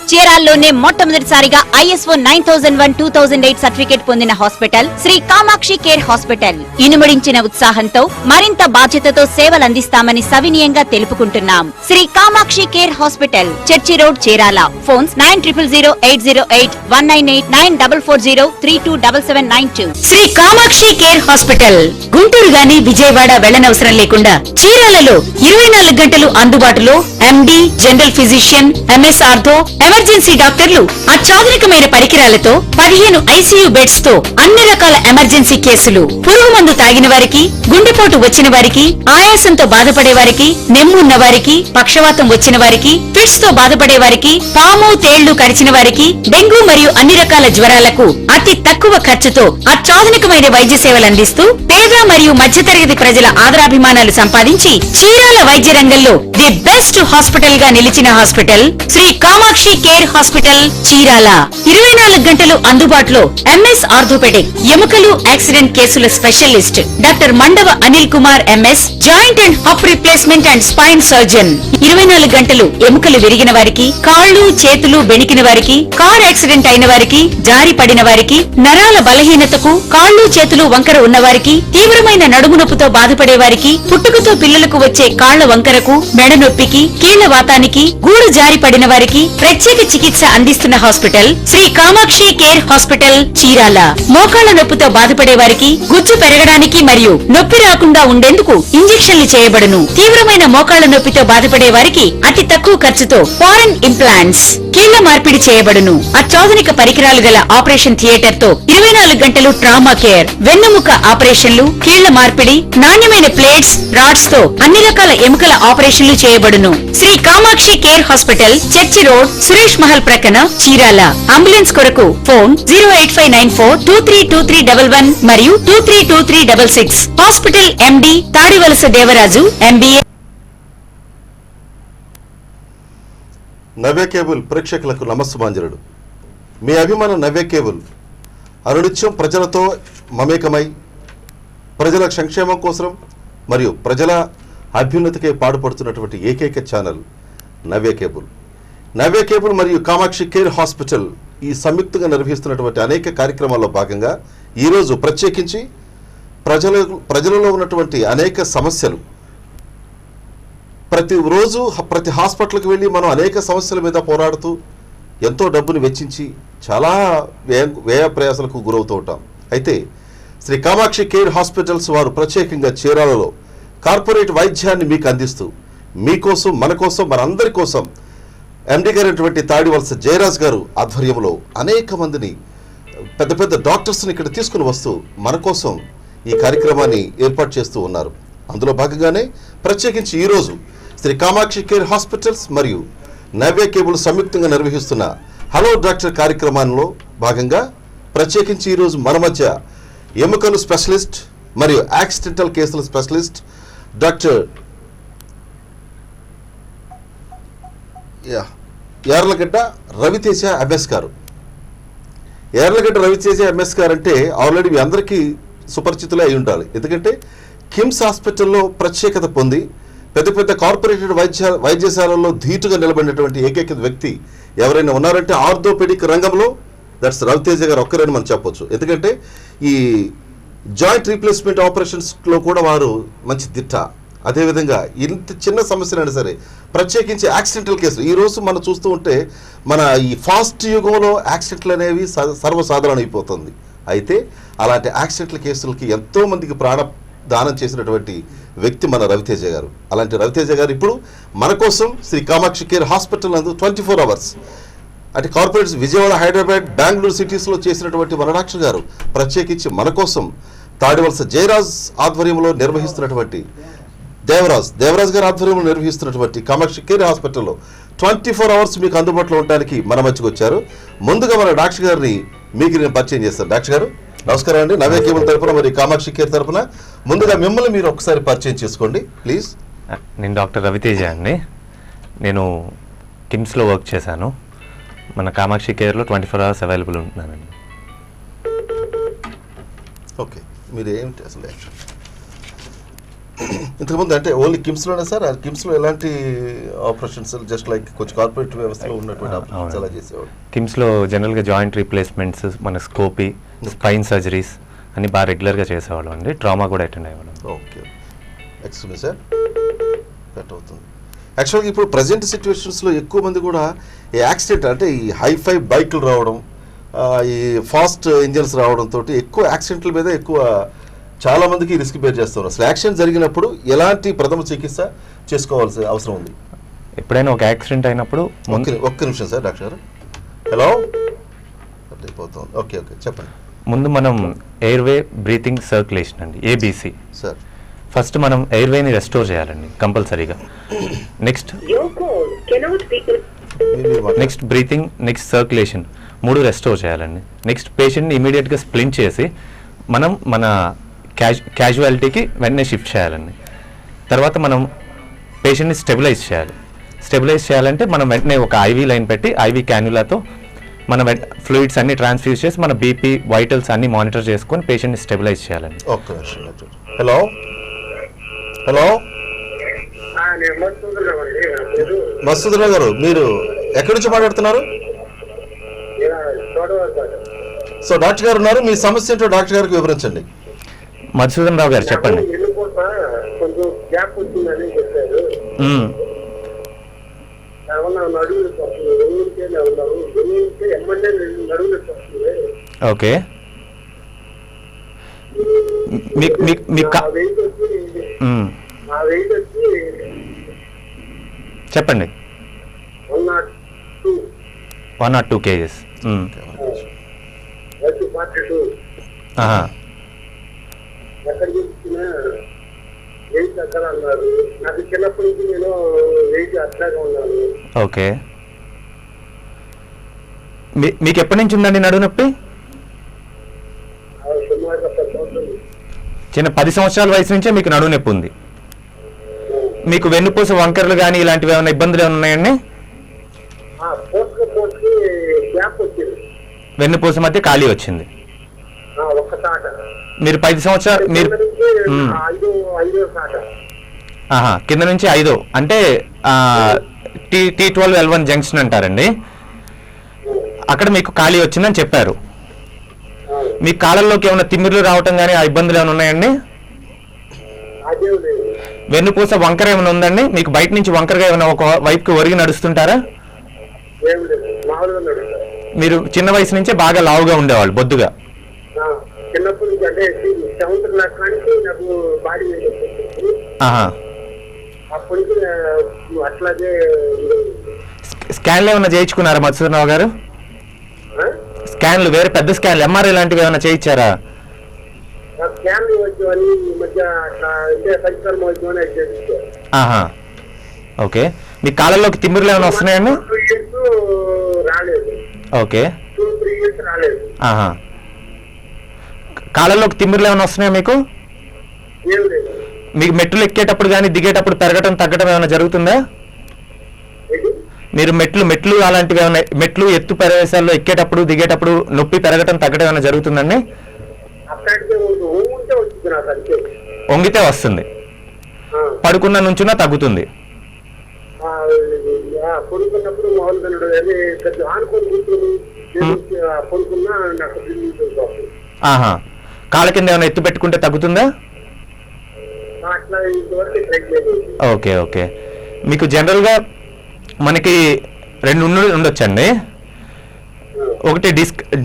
చీరాల్లోనే మొట్టమొదటిసారిగా ISO 9001-2008 certificate పొందిన hospital Shri Kamakshi care hospital. ఇనుమడించిన ఉత్సాహంతో మరింత బాధ్యతతో సేవలందిస్తామని సవినీయంగా తెలుపుకుంటున్నాం. Sri Kamakshi care hospital, church road, Chirala. Phones 90008008194403277792. Sri Kamakshi care hospital. Guntur గాని విజయవాడ వెళ్లనవసరం లేకుండా చీరాలలో 24 గంటలు అందుబాటులో MD, general physician, MS ortho, emergency డాక్టర్లు, అత్యాధునికమైన పరికరాలతో 15 ICU బెడ్స్ తో అన్ని రకాల ఎమర్జెన్సీ కేసులు. పురుగు మందు తాగిన వారికి, గుండెపోటు వచ్చిన వారికి, ఆయాసంతో బాధపడే వారికి, నెమ్ము ఉన్న వారికి, పక్షవాతం వచ్చిన వారికి, ఫిట్స్ తో బాధపడే వారికి, పాము తేళ్లు కరిచిన వారికి, డెంగ్యూ మరియు అన్ని రకాల జ్వరాలకు అతి తక్కువ ఖర్చుతో అత్యాధునికమైన వైద్య సేవలు అందిస్తూ పేద మరియు మధ్యతరగతి ప్రజల ఆదరాభిమానాలు సంపాదించి చీరాల వైద్య రంగంలో ది బెస్ట్ హాస్పిటల్ గా నిలిచిన hospital Shri Kamakshi care hospital, Chirala. 24 గంటలు అందుబాటులో MS ఆర్థోపెడిక్, ఎముకలు, యాక్సిడెంట్ కేసుల specialist doctor Mandava Anil Kumar MS, joint and hip replacement and spine surgeon. 24 గంటలు ఎముకలు విరిగిన వారికి, కాళ్లు చేతులు బెణికిన వారికి, కార్ యాక్సిడెంట్ అయిన వారికి, జారి పడిన వారికి, నరాల బలహీనతకు, కాళ్లు చేతులు వంకర ఉన్నవారికి, తీవ్రమైన నడుము నొప్పితో బాధపడే వారికి, పుట్టుకతో పిల్లలకు వచ్చే కాళ్ల వంకరకు, మెడ నొప్పికి, కీళ్ల వాతానికి, గూడు జారి పడిన వారికి ప్రత్యేక చికిత్స అందిస్తున్న hospital Shri Kamakshi care hospital, Chirala. మోకాళ్ల నొప్పితో బాధపడే వారికి, గుజ్జు పెరగడానికి మరియు నొప్పి రాకుండా ఉండేందుకు ఇంజెక్షన్లు చేయబడును. తీవ్రమైన మోకాళ్ల నొప్పితో బాధపడే వారికి అతి తక్కువ ఖర్చుతో ఫారెన్ ఇంప్లాంట్స్, కీళ్ల మార్పిడి చేయబడును. అత్యాధునిక పరికరాలు గల ఆపరేషన్ థియేటర్ తో 24 గంటలు ట్రామా కేర్, వెన్నుముక ఆపరేషన్లు, కీళ్ల మార్పిడి, నాణ్యమైన ప్లేట్స్, రాడ్స్ తో అన్ని రకాల ఎముకల ఆపరేషన్లు చేయబడును. Shri Kamakshi care hospital, church road, Suresh Mahal ప్రక్కన, చీరాల. అంబులెన్స్ కొరకు ఫోన్ 08594232311 మరియు 232366. Hospital MD Tadivalasa Devaraju MBA. Navya cable ప్రేక్షకులకు నమస్సుమాంజలుడు. మీ అభిమాన నవ్య కేబుల్ అనునిత్యం ప్రజలతో మమేకమై ప్రజల సంక్షేమం కోసం మరియు ప్రజల అభ్యున్నతికే పాటుపడుతున్నటువంటి ఏకైక ఛానల్ నవ్య కేబుల్. నవ్య కేబుల్ మరియు కామాక్షి కేర్ హాస్పిటల్ ఈ సంయుక్తంగా నిర్వహిస్తున్నటువంటి అనేక కార్యక్రమాల్లో భాగంగా ఈరోజు ప్రత్యేకించి ప్రజలలో ఉన్నటువంటి అనేక సమస్యలు, ప్రతిరోజు ప్రతి హాస్పిటల్కి వెళ్ళి మనం అనేక సమస్యల మీద పోరాడుతూ ఎంతో డబ్బును వెచ్చించి చాలా వ్యయ ప్రయాసాలకు గురవుతూ ఉంటాం. అయితే శ్రీ కామాక్షి కేర్ హాస్పిటల్స్ వారు ప్రత్యేకంగా చీరాలలో కార్పొరేట్ వైద్యాన్ని మీకు అందిస్తూ మీకోసం, మన కోసం, మనందరి కోసం MD గారైనటువంటి తాడివలస జయరాజ్ గారు ఆధ్వర్యంలో అనేక మందిని, పెద్ద పెద్ద డాక్టర్స్ని ఇక్కడ తీసుకుని వస్తూ మన కోసం ఈ కార్యక్రమాన్ని ఏర్పాటు చేస్తూ ఉన్నారు. అందులో భాగంగానే ప్రత్యేకించి ఈరోజు శ్రీ కామాక్షి కేర్ హాస్పిటల్స్ మరియు నవ్య కేబుల్ సంయుక్తంగా నిర్వహిస్తున్న హలో డాక్టర్ కార్యక్రమంలో భాగంగా ప్రత్యేకించి ఈరోజు మన మధ్య ఎముకలు స్పెషలిస్ట్ మరియు యాక్సిడెంటల్ కేసుల specialist doctor Yarlagadda Raviteja MS గారు. యార్లగడ్డ రవితేజ MS గారు అంటే ఆల్రెడీ మీ అందరికీ సుపరిచితులే అయి ఉండాలి. ఎందుకంటే కిమ్స్ హాస్పిటల్లో ప్రత్యేకత పొంది పెద్ద పెద్ద కార్పొరేటెడ్ వైద్యశాలల్లో ధీటుగా నిలబడినటువంటి ఏకైక వ్యక్తి ఎవరైనా ఉన్నారంటే ఆర్థోపెడిక్ రంగంలో దట్స్ రవితేజ గారు ఒక్కరని మనం చెప్పొచ్చు. ఎందుకంటే ఈ జాయింట్ రీప్లేస్మెంట్ ఆపరేషన్స్లో కూడా వారు మంచి దిట్ట. అదేవిధంగా ఇంత చిన్న సమస్యలైనా సరే, ప్రత్యేకించి యాక్సిడెంటల్ కేసులు ఈరోజు మనం చూస్తూ ఉంటే మన ఈ ఫాస్ట్ యుగంలో యాక్సిడెంట్లు అనేవి సర్వసాధారణం అయిపోతుంది. అయితే అలాంటి యాక్సిడెంటల్ కేసులకి ఎంతోమందికి దానం చేసినటువంటి వ్యక్తి మన రవితేజ గారు. అలాంటి రవితేజ గారు ఇప్పుడు మన కోసం శ్రీ కామాక్షి కేర్ హాస్పిటల్ నందు 24 hours అంటే కార్పొరేట్స్ విజయవాడ, హైదరాబాద్, బెంగళూరు సిటీస్లో చేసినటువంటి మన డాక్టర్ గారు ప్రత్యేకించి మన కోసం తాడివలస జయరాజ్ ఆధ్వర్యంలో నిర్వహిస్తున్నటువంటి దేవరాజ్ గారి ఆధ్వర్యంలో నిర్వహిస్తున్నటువంటి కామాక్షి కేర్ హాస్పిటల్లో 24 hours మీకు అందుబాటులో ఉండడానికి మన మధ్యకు వచ్చారు. ముందుగా మన డాక్టర్ గారిని మీకు నేను పరిచయం చేస్తాను. డాక్టర్ గారు నమస్కారం అండి. నవ్య కేబుల్ తరపున మరి కామాక్షి కేర్ తరపున ముందుగా మిమ్మల్ని మీరు ఒకసారి పరిచయం చేసుకోండి ప్లీజ్. నేను డాక్టర్ రవితేజ అండి. నేను కిమ్స్లో వర్క్ చేశాను. మన కామాక్షి కేర్లో 24 hours అవైలబుల్ ఉంటున్నానండి. ఓకే, మీరు ఏంటి అసలు ఇంతకుముందు అంటే ఓన్లీ కిమ్స్లోనే సార్, కిమ్స్లో ఎలాంటి ఆపరేషన్స్ జస్ట్ లైక్ కొంచెం కార్పొరేట్ వ్యవస్థలో ఉన్నటువంటి ఆపరేషన్స్ ఎలా చేసేవాడు? కిమ్స్లో జనరల్గా జాయింట్ రీప్లేస్మెంట్స్, మన స్కోపీ, స్పైన్ సర్జరీస్ అన్ని బాగా రెగ్యులర్గా చేసేవాళ్ళం అండి. ట్రామా కూడా అటెండ్ అయ్యేవాళ్ళం. ఓకే, ఎక్స్క్యూజ్ సార్, కట్ అవుతుంది. యాక్చువల్గా ఇప్పుడు ప్రజెంట్ సిచ్యువేషన్స్లో ఎక్కువ మంది కూడా ఈ యాక్సిడెంట్ అంటే ఈ హైఫై బైకులు రావడం, ఈ ఫాస్ట్ ఇంజన్స్ రావడంతో ఎక్కువ యాక్సిడెంట్ల మీద ఎక్కువ చాలా మందికి రిస్క్ బేర్ చేస్తున్నారు. అసలు యాక్సిడెంట్ జరిగినప్పుడు ఎలాంటి ప్రథమ చికిత్స చేసుకోవాల్సిన అవసరం ఉంది? ఎప్పుడైనా ఒక యాక్సిడెంట్ అయినప్పుడు ఒక్క నిమిషం సార్ డాక్టర్. హలో, అయిపోతుంది. ఓకే ఓకే, చెప్పండి. ముందు మనం ఎయిర్వే బ్రీతింగ్ సర్క్యులేషన్ అండి, ఏబీసీ. సార్, ఫస్ట్ మనం ఎయిర్వేని రెస్టోర్ చేయాలండి కంపల్సరీగా. Next breathing, next circulation, 3 restore చేయాలండి. నెక్స్ట్ పేషెంట్ని ఇమీడియట్గా స్ప్లింట్ చేసి మనం మన క్యాజువాలిటీకి వెంటనే షిఫ్ట్ చేయాలండి. తర్వాత మనం పేషెంట్ని స్టెబిలైజ్ చేయాలి. స్టెబిలైజ్ చేయాలంటే మనం వెంటనే ఒక ఐవీ లైన్ పెట్టి ఐవీ క్యాన్యులాతో మన ఫ్లూయిడ్స్ అన్ని ట్రాన్స్ఫ్యూజ్ చేసి మన బీపీ, వైటల్స్ అన్ని మానిటర్ చేసుకొని పేషెంట్ని స్టెబిలైజ్ చేయాలండి. ఓకే. హలో హలో, మసూదుల్లా గారు, మీరు ఎక్కడి నుంచి మాట్లాడుతున్నారు? సో డాక్టర్ గారు ఉన్నారు, మీ సమస్య ఏంటో డాక్టర్ గారికి వివరించండి. మధుసూదన్ రావు గారు చెప్పండి. ఓకే, చెప్పండి. 102 kgs. ఎక్కడ చూపించినా వెయిట్ అక్కడ అన్నారు. నాకు చిన్నప్పటి నుంచి నేను వెయిట్ అట్లాగా ఉన్నాను. ఓకే, మీకు ఎప్పటి నుంచి ఉందండి నడుము నొప్పి? చిన్న 10 సంవత్సరాల వయసు నుంచే మీకు నడుము నొప్పి ఉంది. మీకు వెన్నుపూస వంకరలు కానీ ఇలాంటివి ఏమైనా ఇబ్బందులు ఏమైనా ఉన్నాయండి? వెన్నుపూస మధ్య ఖాళీ వచ్చింది. మీరు 10 సంవత్సరాలు మీరు కింద నుంచి 5 అంటే T12L1 జంక్షన్ అంటారండి. అక్కడ మీకు ఖాళీ వచ్చిందని చెప్పారు. మీ కాళ్ళల్లోకి ఏమైనా తిమ్మిర్లు రావటం కానీ ఆ ఇబ్బందులు ఏమైనా ఉన్నాయండి? వెన్నుపూస వంకర ఏమైనా ఉందండి? మీకు బయట నుంచి వంకరగా ఏమైనా ఒక వైపుకి ఒరిగి నడుస్తుంటారా? మీరు చిన్న వయసు నుంచే బాగా లావుగా ఉండేవాళ్ళు, బొద్దుగా? స్కాన్లు ఏమైనా చేయించుకున్నారా మధుసూదన్ రావు గారు? స్కాన్లు, వేరే పెద్ద స్కాన్లు, ఎంఆర్ఐ లాంటివి ఏమైనా చేయించారా? ఓకే, మీ కాళ్ళలోకి తిమ్మిర్లు ఏమైనా వస్తున్నాయండి? ఓకే, కాళ్ళలోకి తిమ్మిర్లు ఏమైనా వస్తున్నాయా మీకు? మీకు మెట్లు ఎక్కేటప్పుడు కానీ దిగేటప్పుడు పెరగటం తగ్గడం ఏమైనా జరుగుతుందా? మీరు మెట్లు అలాంటివి ఏమైనా, మెట్లు ఎత్తు ప్రదేశాల్లో ఎక్కేటప్పుడు దిగేటప్పుడు నొప్పి పెరగటం తగ్గడం ఏమైనా జరుగుతుందండి? వంగితే వస్తుంది, పడుకున్న నుంచున్నా తగ్గుతుంది. కాళ్ళ కింద ఏమైనా ఎత్తు పెట్టుకుంటే తగ్గుతుందా? ఓకే ఓకే, మీకు జనరల్గా మనకి 2 ఉండొచ్చండి. ఒకటి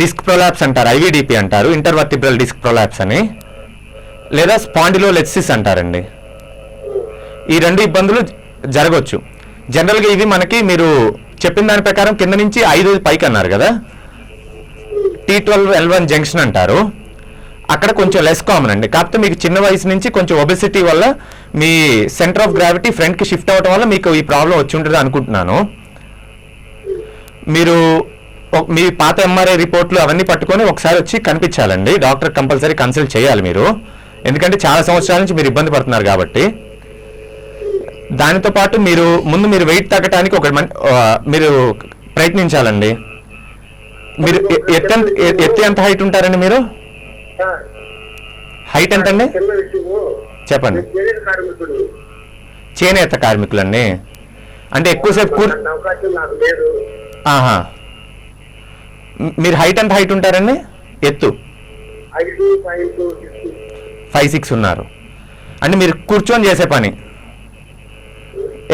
డిస్క్ ప్రొలాప్స్ అంటారు, ఐవిడిపి అంటారు, ఇంటర్వర్టిబ్రల్ డిస్క్ ప్రొలాప్స్ అని, లేదా స్పాండిలోలిసిస్ అంటారండి. ఈ 2 ఇబ్బందులు జరగవచ్చు. జనరల్గా ఇవి మనకి మీరు చెప్పిన దాని ప్రకారం కింద నుంచి 5 పైకి అన్నారు కదా, T12L1 జంక్షన్ అంటారు. అక్కడ కొంచెం లెస్ కామన్ అండి. కాకపోతే మీకు చిన్న వయసు నుంచి కొంచెం ఒబెసిటీ వల్ల మీ సెంటర్ ఆఫ్ గ్రావిటీ ఫ్రంట్కి షిఫ్ట్ అవ్వడం వల్ల మీకు ఈ ప్రాబ్లం వచ్చి ఉంటుంది అనుకుంటున్నాను. మీరు మీ పాత ఎంఆర్ఐ రిపోర్ట్లు అవన్నీ పట్టుకొని ఒకసారి వచ్చి కనిపించాలండి. డాక్టర్ కంపల్సరీ కన్సల్ట్ చేయాలి మీరు, ఎందుకంటే చాలా సంవత్సరాల నుంచి మీరు ఇబ్బంది పడుతున్నారు కాబట్టి. దానితో పాటు ముందు మీరు వెయిట్ తగ్గడానికి మీరు ప్రయత్నించాలండి. మీరు ఎత్తు ఎంత హైట్ ఉంటారండి? మీరు హైట్ ఎంత అండి? చెప్పండి. చేనేత కార్మికుడు. చేనేత కార్మికులండి అంటే ఎక్కువసేపు అలాంటి అవకాశం నాకు లేదు. ఆహా, మీరు హైట్ ఎంత హైట్ ఉంటారండి? ఎత్తు 5.6. 5'6" ఉన్నారు. అంటే మీరు కూర్చొని చేసే పని,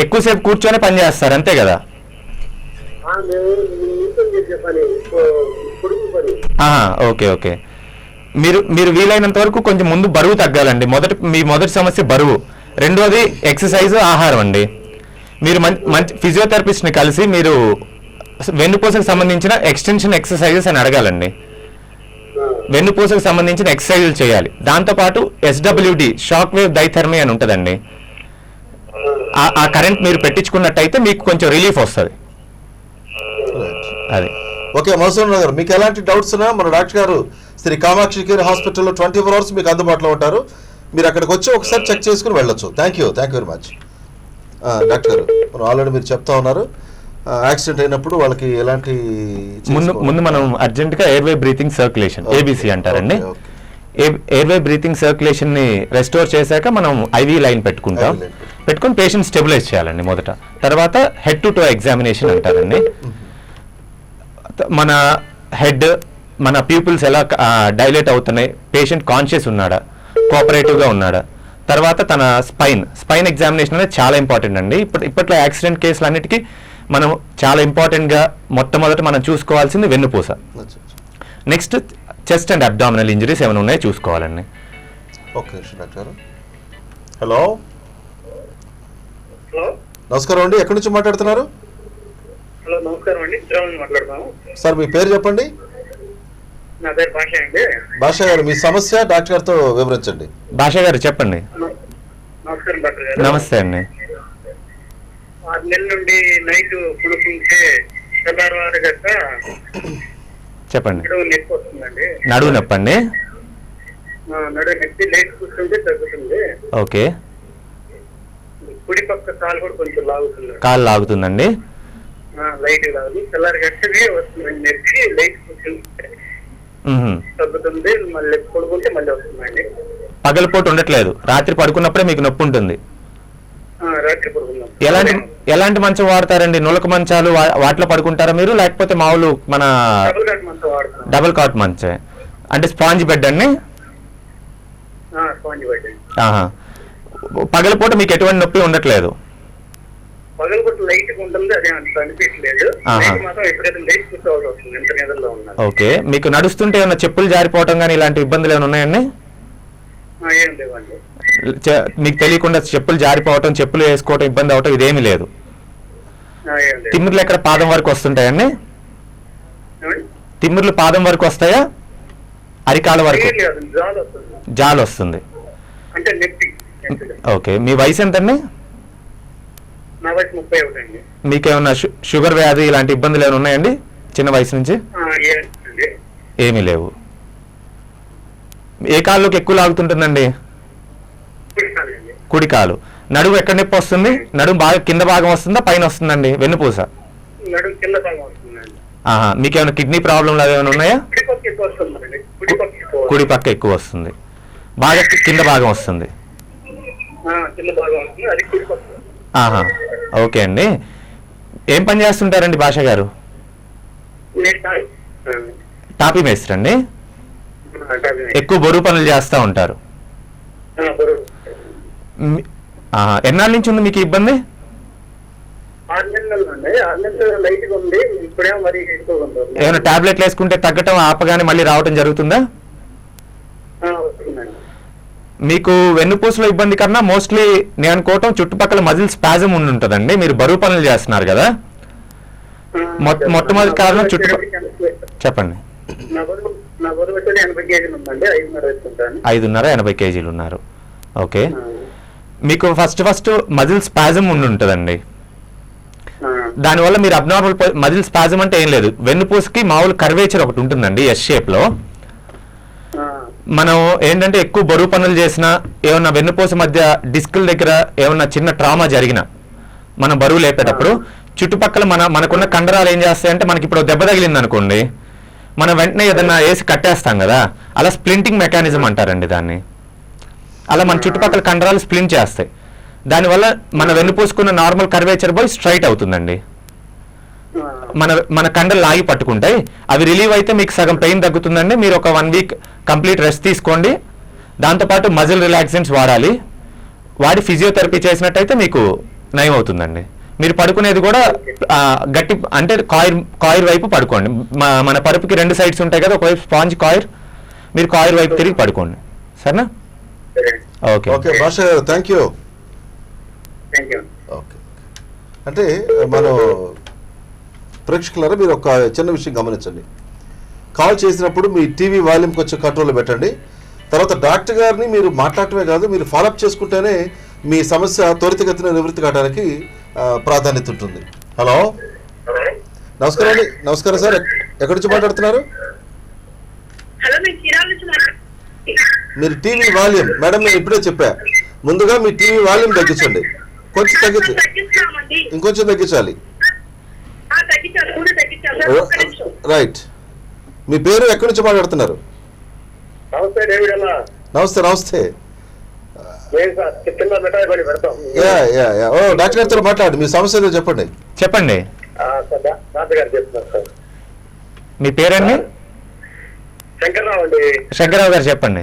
ఎక్కువసేపు కూర్చొని పని చేస్తారు అంతే కదా? మేము ఇంట్లో చేసే పని, పొడుగు పని. Okay okay. మీరు వీలైనంత వరకు కొంచెం ముందు బరువు తగ్గాలండి. మీ మొదటి సమస్య బరువు, రెండోది ఎక్సర్సైజ్, ఆహారం అండి. మీరు మంచి ఫిజియోథెరపిస్ట్ని కలిసి మీరు వెన్నుపూసకు సంబంధించిన ఎక్స్టెన్షన్ ఎక్సర్సైజెస్ అని అడగాలండి. వెన్నుపూసకు సంబంధించిన ఎక్సర్సైజులు చేయాలి. దాంతోపాటు SWD, షాక్ వేవ్ డైథెర్మీ అని ఉంటుందండి. ఆ కరెంట్ మీరు పెట్టించుకున్నట్టయితే మీకు కొంచెం రిలీఫ్ వస్తుంది. అది ఓకే. మధుసూదన్ గారు, మీకు ఎలాంటి డౌట్స్ ఉన్నా మన డాక్టర్ గారు శ్రీ కామాక్షి కేర్ హాస్పిటల్లో 24 hours మీకు అందుబాటులో ఉంటారు. మీరు అక్కడికి వచ్చి ఒకసారి చెక్ చేసుకుని వెళ్ళొచ్చు. Thank you very much. Doctor గారు, మనం ఆల్రెడీ మీరు చెప్తా ఉన్నారు యాక్సిడెంట్ అయినప్పుడు వాళ్ళకి ఎలాంటి ముందు మనం అర్జెంట్గా ఎయిర్వే బ్రీతింగ్ సర్క్యులేషన్, ABC అంటారండి. ఎయిర్వే బ్రీతింగ్ సర్క్యులేషన్ ని రెస్టోర్ చేశాక మనం IV లైన్ పెట్టుకొని పేషెంట్ స్టెబిలైజ్ చేయాలండి మొదట. తర్వాత హెడ్ టు టో ఎగ్జామినేషన్ అంటారండి. మన హెడ్, మన ప్యూపిల్స్ ఎలా డైలేట్ అవుతున్నాయి, పేషెంట్ కాన్షియస్ ఉన్నాడా, కోఆపరేటివ్గా ఉన్నాడా, తర్వాత తన స్పైన్ ఎగ్జామినేషన్ అనేది చాలా ఇంపార్టెంట్ అండి. ఇప్పట్లో యాక్సిడెంట్ కేసులు అన్నిటికీ మనం చాలా ఇంపార్టెంట్గా మొట్టమొదట మనం చూసుకోవాల్సింది వెన్నుపూస. Next chest and abdominal injuries ఏమైనా ఉన్నాయో చూసుకోవాలండి. Okay doctor. హలో, నమస్కారం అండి. ఎక్కడి నుంచి మాట్లాడుతున్నారు? హలో, నమస్కారం అండి. మాట్లాడుతున్నాను సార్, మీ పేరు చెప్పండి. నా పేరు భాష అండి. భాష గారు, మీ సమస్య డాక్టర్ గారితో వివరించండి. భాష గారు చెప్పండి. నమస్కారం డాక్టర్ గారు. నమస్తే అండి. 6 నెలల నుండి నైట్ పుడుకుంటే తెల్లవారు గట్ట చెప్పండి. నొప్పి వస్తుందండి. నడువు నొప్పండి. నడువు నొప్పి లైట్ కూర్చుంటే తగ్గుతుంది. ఓకే. కుడి పక్క కాలు కూడా కొంచెం లాగుతుంది. కాలు లాగుతుందండి. లైట్ లాగుతుంది. తెల్లారి గట్టవి వస్తుందండి నొప్పి. లైట్ కూర్చుంటే తగ్గుతుంది, మళ్ళీ పడుకుంటే మళ్ళీ వస్తుందండి. పగలపూట ఉండట్లేదు, రాత్రి పడుకున్నప్పుడే మీకు నొప్పి ఉంటుంది. రాత్రి పడుకుందాం. ఎలాంటి మంచం వాడతారండి? నులక మంచాలు వాటిలో పడుకుంటారా మీరు, లేకపోతే మామూలు మన డబుల్ కాట్ మంచే అంటే స్పాంజ్ బెడ్ అండి? పగలపూట మీకు ఎటువంటి నొప్పి ఉండట్లేదు? ఓకే. మీకు నడుస్తుంటే ఏమైనా చెప్పులు జారిపోవటం కానీ ఇలాంటి ఇబ్బందులు ఏమైనా ఉన్నాయండి? మీకు తెలియకుండా చెప్పులు జారిపోవటం, చెప్పులు వేసుకోవటం ఇబ్బంది అవటం ఇదేమీ లేదు? తిమ్మిర్లు ఎక్కడ పాదం వరకు వస్తుంటాయండి? తిమ్మిర్లు పాదం వరకు వస్తాయా, అరికాల వరకు? జాలు వస్తుంది. ఓకే. మీ వయసు ఎంతండి? మీకేమన్నా షుగర్ వ్యాధి ఇలాంటి ఇబ్బందులు ఏమైనా ఉన్నాయండి చిన్న వయసు నుంచి? ఏమీ లేవు. ఏ కాళ్ళలోకి ఎక్కువ లాగుతుంటుందండి? కుడి కాలు. నడుము ఎక్కడ నొప్పి వస్తుంది? నడుము బాగా కింద భాగం వస్తుందా, పైన వస్తుందండి వెన్నుపూస? మీకేమైనా కిడ్నీ ప్రాబ్లంలు అవేమైనా ఉన్నాయా? కుడి పక్క ఎక్కువ వస్తుంది, బాగా కింద భాగం వస్తుంది. ఓకే అండి. ఏం పని చేస్తుంటారండి భాష గారు? టాపీ మేస్త్రి అండి. ఎక్కువ బరువు పనులు చేస్తూ ఉంటారు. ఎన్నాళ్ళ నుంచి ఉంది మీకు ఇబ్బంది? ఏమైనా టాబ్లెట్లు వేసుకుంటే తగ్గటం, ఆపగానే మళ్ళీ రావటం జరుగుతుందా? మీకు వెన్నుపూసలో ఇబ్బంది కన్నా మోస్ట్లీ నేను అనుకోవటం చుట్టుపక్కల మజిల్ స్పాజం ఉండి ఉంటుందండి. మీరు బరువు పనులు చేస్తున్నారు కదా, మొట్టమొదటి కారణం చెప్పండి. 5.5-80 kg ఉన్నారు. ఓకే. మీకు ఫస్ట్ మజిల్ స్పాజం ఉండి ఉంటుందండి. దానివల్ల మీరు అబ్నార్మల్ మజిల్ స్పాజం అంటే ఏం లేదు, వెన్నుపూసకి మామూలు కర్వేచర్ ఒకటి ఉంటుందండి ఎస్ షేప్ లో. మనం ఏంటంటే ఎక్కువ బరువు పనులు చేసినా, ఏమన్నా వెన్నుపూస మధ్య డిస్కుల దగ్గర ఏమన్నా చిన్న ట్రామా జరిగినా, మనం బరువు లేపేటప్పుడు చుట్టుపక్కల మనకున్న కండరాలు ఏం చేస్తాయంటే, మనకి ఇప్పుడు దెబ్బ తగిలింది అనుకోండి, మనం వెంటనే ఏదన్నా వేసి కట్టేస్తాం కదా, అలా స్ప్లింటింగ్ మెకానిజం అంటారండి దాన్ని. అలా మన చుట్టుపక్కల కండరాలు స్ప్లిన్ చేస్తాయి. దానివల్ల మన వెన్నుపూసుకున్న నార్మల్ కర్వేచర్ పోయి స్ట్రైట్ అవుతుందండి. మన కండలు లాగి పట్టుకుంటాయి. అవి రిలీవ్ అయితే మీకు సగం పెయిన్ తగ్గుతుందండి. మీరు ఒక 1 వీక్ కంప్లీట్ రెస్ట్ తీసుకోండి. దాంతోపాటు మజిల్ రిలాక్సెంట్స్ వాడాలి. వాడి ఫిజియోథెరపీ చేసినట్టయితే మీకు నయం అవుతుందండి. మీరు పడుకునేది కూడా గట్టి అంటే కాయిర్ వైపు పడుకోండి. మన పరుపుకి 2 సైడ్స్ ఉంటాయి కదా, ఒకవైపు స్పాంజ్ కాయిర్, మీరు కాయిర్ వైపు తిరిగి పడుకోండి. సరేనా? ఓకే ఓకే భాష గారు, థ్యాంక్ యూ. ఓకే, అంటే మనం ప్రేక్షకులారా మీరు ఒక చిన్న విషయం గమనించండి. కాల్ చేసినప్పుడు మీ టీవీ వాల్యూమ్ కొంచెం కంట్రోల్లో పెట్టండి. తర్వాత డాక్టర్ గారిని మీరు మాట్లాడటమే కాదు, మీరు ఫాలోఅప్ చేసుకుంటేనే మీ సమస్య త్వరితగతిన నివృత్తి కావడానికి ప్రాధాన్యత ఉంటుంది. హలో, నమస్కారం అండి. నమస్కారం సార్, ఎక్కడి నుంచి మాట్లాడుతున్నారు? మీరు టీవీ వాల్యూమ్, మేడం నేను ఇప్పుడే చెప్పా, ముందుగా మీ టీవీ వాల్యూమ్ తగ్గించండి. కొంచెం ఇంకొంచెం తగ్గించాలి. రైట్, మీ పేరు ఎక్కడి నుంచి మాట్లాడుతున్నారు? నమస్తే నమస్తే. డాక్టర్ గారితో మాట్లాడు, మీ సమస్య చెప్పండి. చెప్పండి, మీ పేరండి? శంకర్రావు అండి. శంకర్రావు గారు చెప్పండి.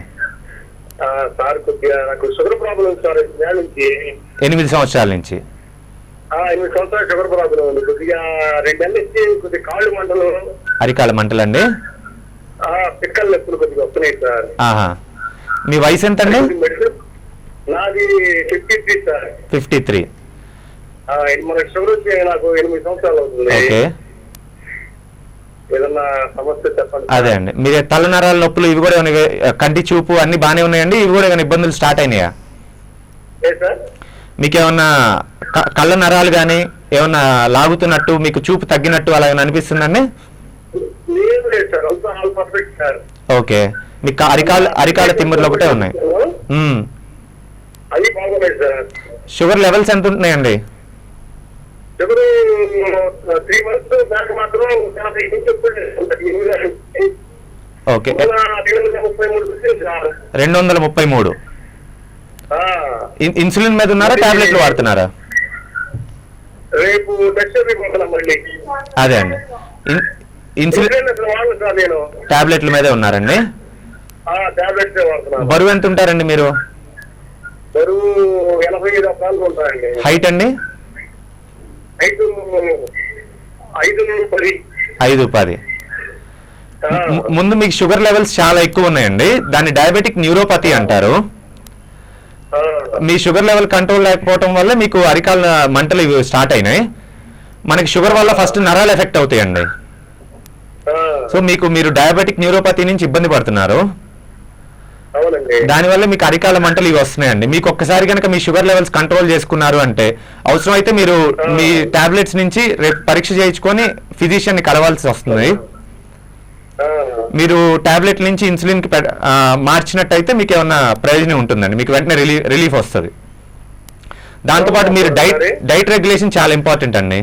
సార్ కొద్దిగా నాకు షుగర్ ప్రాబ్లం సార్, 8 సంవత్సరాల నుంచి. 8 సంవత్సరాలు షుగర్ ప్రాబ్లం ఉంది. కొద్దిగా 2 నెలలు ఇచ్చి కొద్దిగా కాళ్ళు మంటలు, అరికాల మంటలండి, పిక్కలు నొప్పులు కొద్దిగా వస్తున్నాయి సార్. మీ వయసు ఎంత అండి? నాది 53 సార్. 53. మనకి షుగర్ వచ్చి నాకు 8 సంవత్సరాలు అవుతుంది. ఓకే, ఏదన్నా సమస్య చెప్పండి. అదే అండి, మీరు తలనరాల నొప్పులు ఇవి కూడా కంటి చూపు అన్ని బాగానే ఉన్నాయండి? ఇవి కూడా ఏమైనా ఇబ్బందులు స్టార్ట్ అయినాయా? మీకు ఏమన్నా కళ్ళ నరాలు కానీ ఏమన్నా లాగుతున్నట్టు, మీకు చూపు తగ్గినట్టు అలా అనిపిస్తుందండి? ఓకే, మీకు అరికాల తిమ్మిర్లు ఒకటే ఉన్నాయి. షుగర్ లెవెల్స్ ఎంత ఉంటున్నాయండి? షుగర్ 3 months బ్యాక్ మాత్రం 80 నుంచి ఓకే, 233. ఇన్సులిన్ మీద ఉన్నారా, టాబ్లెట్లు వాడుతున్నారా? రేపు మళ్ళీ అదే అండి, ఇన్సులిన్ టాబ్లెట్ల మీదే ఉన్నారండి. బరువు ఎంత ఉంటారండి మీరు? బరువు 85 ఉంటారండి. హైట్ అండి? 5'10". ముందు మీకు షుగర్ లెవెల్స్ చాలా ఎక్కువ ఉన్నాయండి, దాన్ని డయాబెటిక్ న్యూరోపతి అంటారు. మీ షుగర్ లెవెల్ కంట్రోల్ లేకపోవడం వల్ల మీకు అరికాల మంటలు ఇవి స్టార్ట్ అయినాయి. మనకి షుగర్ వల్ల ఫస్ట్ నరాలు ఎఫెక్ట్ అవుతాయండి. సో మీరు డయాబెటిక్ న్యూరోపతి నుంచి ఇబ్బంది పడుతున్నారు. దానివల్ల మీకు అరికాల మంటలు ఇవి వస్తున్నాయండి. మీకు ఒక్కసారి కనుక మీ షుగర్ లెవెల్స్ కంట్రోల్ చేసుకున్నారు అంటే, అవసరం అయితే మీరు మీ టాబ్లెట్స్ నుంచి రేపు పరీక్ష చేయించుకొని ఫిజిషియన్ ని కలవాల్సి వస్తుంది. మీరు టాబ్లెట్ నుంచి ఇన్సులిన్ కి మార్చినట్టయితే మీకు ఏమన్నా ప్రయోజనం ఉంటుందండి, మీకు వెంటనే రిలీఫ్ వస్తుంది. దాంతోపాటు మీరు డైట్ రెగ్యులేషన్ చాలా ఇంపార్టెంట్ అండి.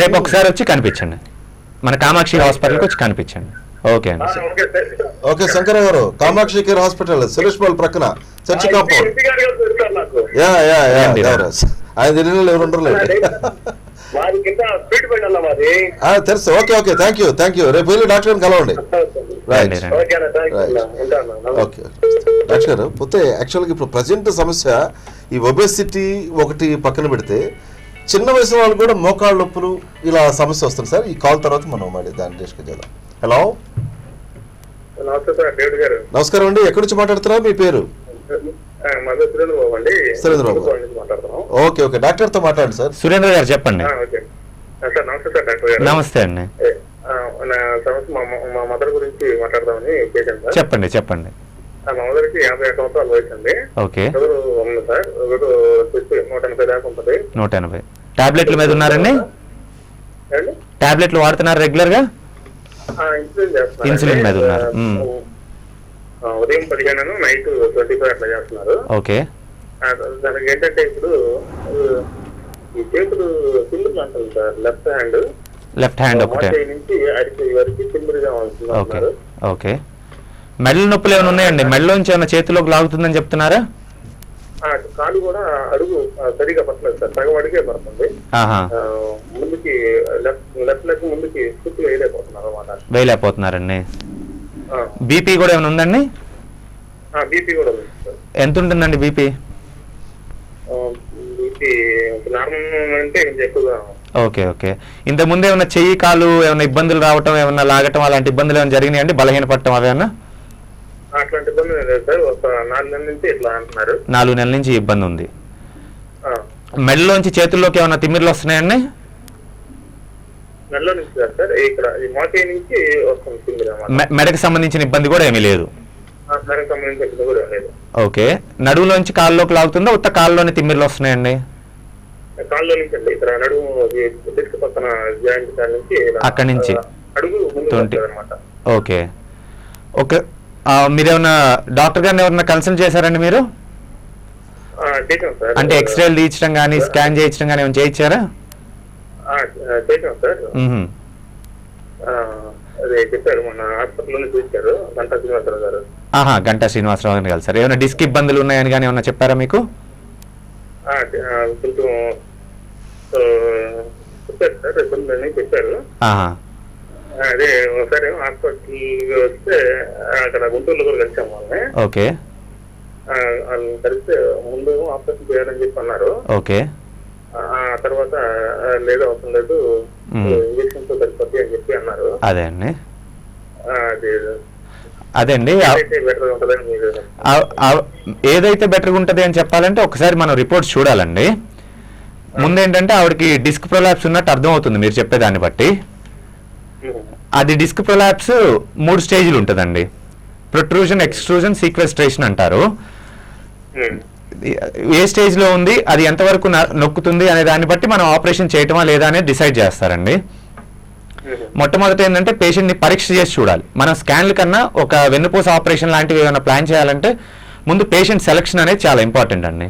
రేపు ఒకసారి వచ్చి కనిపించండి, మన కామాక్షి హాస్పిటల్కి వచ్చి కనిపించండి. ఓకే అండి. ఓకే శంకర్ గారు, Kamakshi care hospital Suresh ball ప్రక్కన చర్చి కాంపౌండ్. ఆయన ఎవరు తెలుసు. Okay okay, thank you. రేపు వెళ్ళి డాక్టర్ గారిని కలవండి. రైట్, ఓకే డాక్టర్ గారు. పోతే యాక్చువల్గా ఇప్పుడు ప్రజెంట్ సమస్య ఈ ఒబెసిటీ ఒకటి పక్కన పెడితే, చిన్న వయసు వాళ్ళు కూడా మోకాళ్ళ నొప్పులు ఇలా సమస్య వస్తుంది సార్. ఈ కాల్ తర్వాత మనం మళ్ళీ దాన్ని డిస్కస్ చేద్దాం. హలో, నమస్కారం అండి. ఎక్కడి నుంచి మాట్లాడుతున్నారు? మీ పేరు? సురేంద్ర బాబు. ఓకే ఓకే, డాక్టర్ తో మాట్లాడండి సార్. సురేంద్ర గారు చెప్పండి. నమస్తే అండి. మా మదర్ గురించి మాట్లాడదామని చెప్పండి. మా మదర్ కి 51 సంవత్సరాల వయసు అండి. ఓకే, ఉంది సార్. 180 దాకా ఉంటుంది. 180. టాబ్లెట్ల మీద ఉన్నారండి? టాబ్లెట్లు వాడుతున్నారు రెగ్యులర్ గా? ఇన్సులిన్ మీద ఉన్నారు. ఉదయం 15 నైట్ 25 అట్లా చేస్తున్నారు. ఓకే, దానికి ఏంటంటే ఇప్పుడు ఈ చేతులు తిమ్మిరి అంటారు సార్. లెఫ్ట్ హ్యాండ్ ఒకటే నుంచి అరిచేయి వరకు తిమ్మిరిగా ఓకే. మెడల నొప్పులు ఏమైనా ఉన్నాయండి? మెడలోంచి ఏమైనా చేతిలోకి లాగుతుందని చెప్తున్నారా? కాలు కూడా అడుగు సరిగా పట్టలేదు సార్, సగం అడిగే పడుతుంది. ముందుకి లెఫ్ట్ లెగ్ ముందుకి పూర్తిగా వేయలేకపోతున్నారు అన్నమాట. వేయలేకపోతున్నారండి. బీపీ కూడా ఏమైనా ఉందండి? బీపీ కూడా ఉంది సార్. ఎంత ఉంటుందండి బీపీ? బీపీ నార్మల్ అంటే ఎక్కువగా. Okay okay. ఇంతకుముందు ఏమైనా చెయ్యి కాలు ఏమైనా ఇబ్బందులు రావటం, ఏమైనా లాగటం అలాంటి ఇబ్బందులు ఏమైనా జరిగినాయండి? బలహీన పట్టడం అవేమన్నా? అట్లాంటి ఇబ్బంది లేదు సార్, ఒక 4 నెలల నుంచి ఇట్లా అంటున్నారు. 4 నెలల నుంచి ఇబ్బంది ఉంది. మెడలోంచి చేతుల్లోకి ఏమైనా తిమ్మిర్లు వస్తున్నాయండి? మెడలో నుంచి సార్, ఇక్కడ ఈ మోకాయ నుంచి వస్తుంది. మెడకు సంబంధించిన ఇబ్బంది కూడా ఏమీ లేదు? మెడకు సంబంధించిన ఇబ్బంది కూడా లేదు. ఓకే. నడువులోంచి కాళ్ళలోకి లాగుతుందా, ఉత్త కాళ్ళలోని తిమ్మిర్లు వస్తున్నాయండి? కాళ్ళలో నుంచి అండి, ఇక్కడ నడుము డిస్క్ పక్కన జాయింట్ కాడ నుంచి అక్కడి నుంచి అడుగు అనమాట. Okay okay. మీరేమన్నా డాక్టర్ గారిని ఎవరన్నా కన్సల్ట్ చేశారండి మీరు? అంటే ఎక్స్రేలు తీయించడం కానీ స్కాన్ చేయించడం కానీ ఏమైనా చేయించారా? చేసాం సార్. అదే చెప్పారు, మన హాస్పిటల్లోనే చూశారు గంటా శ్రీనివాసరావు గారు. గంటా శ్రీనివాసరావు గారిని కలిసారు. ఏమైనా డిస్క్ ఇబ్బందులు ఉన్నాయని కానీ ఏమన్నా చెప్పారా మీకు? కొంచెం చెప్పారు సార్, ఇబ్బంది అని చెప్పారు. అదే ఒకసారి హాస్పిటల్ వస్తే అక్కడ గుంటూరులో కూడా కలిసాం వాళ్ళని. ఓకే. వాళ్ళని కలిస్తే ముందు ఆపరేషన్ చేయాలని చెప్పి అన్నారు. ఓకే. తర్వాత లేదు అవసరం లేదు, ఇంజక్షన్ తో సరిపోద్ది అని చెప్పి అన్నారు. అదే అండి. అదండి ఏదైతే బెటర్గా ఉంటుంది అని చెప్పాలంటే ఒకసారి మనం రిపోర్ట్స్ చూడాలండి. ముందేంటంటే ఆవిడకి డిస్క్ ప్రొలాప్స్ ఉన్నట్టు అర్థం అవుతుంది మీరు చెప్పేదాన్ని బట్టి. అది డిస్క్ ప్రొలాప్స్ 3 స్టేజ్లు ఉంటుందండి. ప్రొట్రూజన్, ఎక్స్ట్రూజన్, సీక్వెస్ట్రేషన్ అంటారు. ఏ స్టేజ్లో ఉంది, అది ఎంతవరకు నొక్కుతుంది అనే దాన్ని బట్టి మనం ఆపరేషన్ చేయటమా లేదా అనేది డిసైడ్ చేస్తారండి. మొట్టమొదటి ఏంటంటే పేషెంట్ని పరీక్ష చేసి చూడాలి. మనం స్కాన్ల కన్నా ఒక వెన్నుపూస ఆపరేషన్ లాంటివి ఏమైనా ప్లాన్ చేయాలంటే ముందు పేషెంట్ సెలక్షన్ అనేది చాలా ఇంపార్టెంట్ అండి.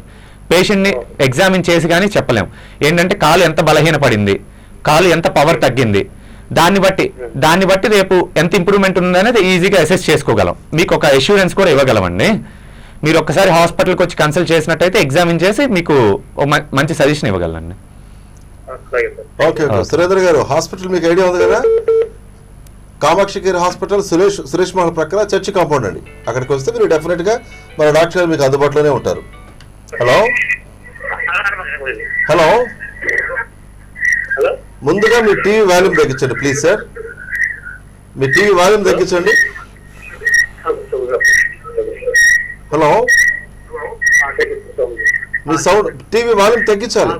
పేషెంట్ని ఎగ్జామిన్ చేసి కానీ చెప్పలేం. ఏంటంటే కాలు ఎంత బలహీన పడింది, కాలు ఎంత పవర్ తగ్గింది, దాన్ని బట్టి రేపు ఎంత ఇంప్రూవ్మెంట్ ఉందనేది ఈజీగా అసెస్ చేసుకోగలం. మీకు ఒక అష్యూరెన్స్ కూడా ఇవ్వగలమండి. మీరు ఒక్కసారి హాస్పిటల్కి వచ్చి కన్సల్ట్ చేసినట్టయితే ఎగ్జామిన్ చేసి మీకు మంచి సజెషన్ ఇవ్వగలండి. ఓకే సురేంద్ర గారు, హాస్పిటల్ మీకు ఐడియా ఉంది కదా? కామాక్షి కేర్ హాస్పిటల్ సురేష్ మహల్ ప్రక్కన చర్చి కాంపౌండ్ అండి. అక్కడికి వస్తే మీరు డెఫినెట్ గా మన డాక్టర్ గారు మీకు అందుబాటులోనే ఉంటారు. హలో హలో ముందుగా మీ టీవీ వాల్యూమ్ తగ్గించండి please sir. Me TV volume తగ్గించండి. హలో, మీ సౌండ్ టీవీ వాల్యూమ్ తగ్గించాలి.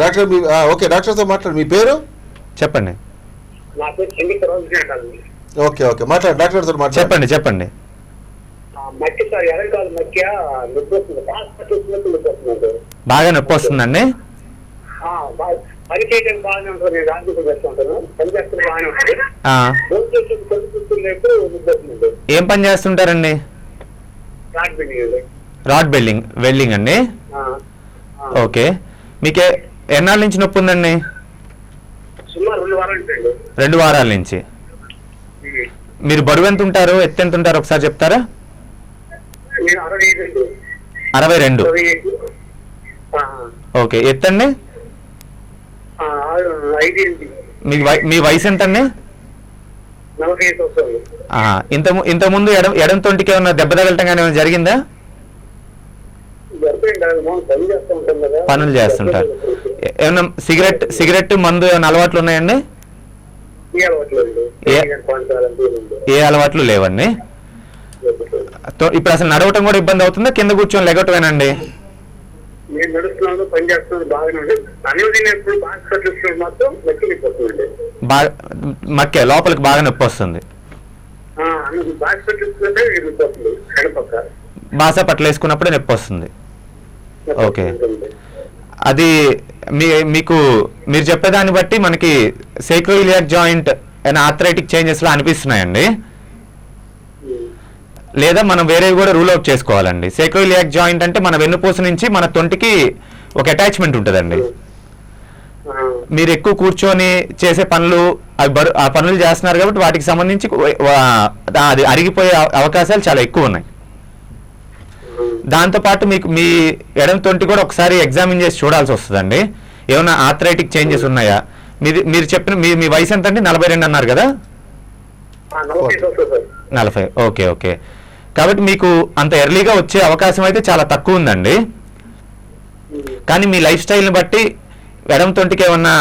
డాక్టర్ ఓకే, డాక్టర్తో మాట్లాడు. మీ పేరు చెప్పండి. ఓకే ఓకే, మాట్లాడు డాక్టర్తో మాట్లాడు. చెప్పండి చెప్పండి. బాగా నొప్పి వస్తుందండి? పని చేయడం బాగానే ఉంటుంది, రాజకీయ చేస్తుంటాను, పని చేస్తే బాగానే ఉంటుంది. ఏం పని చేస్తుంటారండి? రాడ్ వెల్డింగ్ అండి. ఓకే. మీకు ఎన్నాళ్ళ నుంచి నొప్పి ఉందండి? 2 వారాల నుంచి. మీరు బరువు ఎంత ఉంటారు, ఎత్తు ఎంత ఉంటారు ఒకసారి చెప్తారా? 62. ఓకే. ఎత్తండి? మీ వయసు ఎంతండి? ఇంతకుముందు ఎడం తొంటికి ఏమన్నా దెబ్బ తగలటం కానీ ఏమైనా జరిగిందా? పనులు చేస్తుంటారు. ఏమన్నా సిగరెట్ మందు ఏమైనా అలవాట్లు ఉన్నాయండి? ఏ అలవాట్లు లేవండి. ఇప్పుడు అసలు నడవటం కూడా ఇబ్బంది అవుతుందా, కింద కూర్చొని లెగటమేనండి? నేను నడుస్తున్నాను, పని చేస్తున్నాను, బాగానే ఉంది. ఎప్పుడు మాత్రం బాగా మక్కే లోపలికి బాగా నొప్పి వస్తుంది. బాసా పట్ల వేసుకున్నప్పుడే నొప్పి వస్తుంది. ఓకే. అది మీరు చెప్పేదాన్ని బట్టి మనకి సేక్రోయిలియాక్ జాయింట్ అండ్ ఆర్థరైటిక్ చేంజెస్ లా అనిపిస్తున్నాయండి. లేదా మనం వేరేవి కూడా రూల్ అవుట్ చేసుకోవాలండి. సేక్రోయిలియాక్ జాయింట్ అంటే మన వెన్నుపూస నుంచి మన తొంటికి ఒక అటాచ్మెంట్ ఉంటుందండి. మీరు ఎక్కువ కూర్చొని చేసే పనులు ఆ పనులు చేస్తున్నారు కాబట్టి వాటికి సంబంధించి అది అరిగిపోయే అవకాశాలు చాలా ఎక్కువ ఉన్నాయి. దాంతోపాటు మీకు మీ ఎడమ తొంటి కూడా ఒకసారి ఎగ్జామిన్ చేసి చూడాల్సి వస్తుందండి. ఏమైనా ఆర్థరైటిక్ చేంజెస్ ఉన్నాయా? మీరు చెప్పిన మీ వయసు ఎంత అండి? 42 అన్నారు కదా? 40. Okay okay. కాబట్టి మీకు అంత ఎర్లీగా వచ్చే అవకాశం అయితే చాలా తక్కువ ఉందండి. కానీ మీ లైఫ్ స్టైల్ని బట్టి ఎడమ తొంటికి ఏమన్నా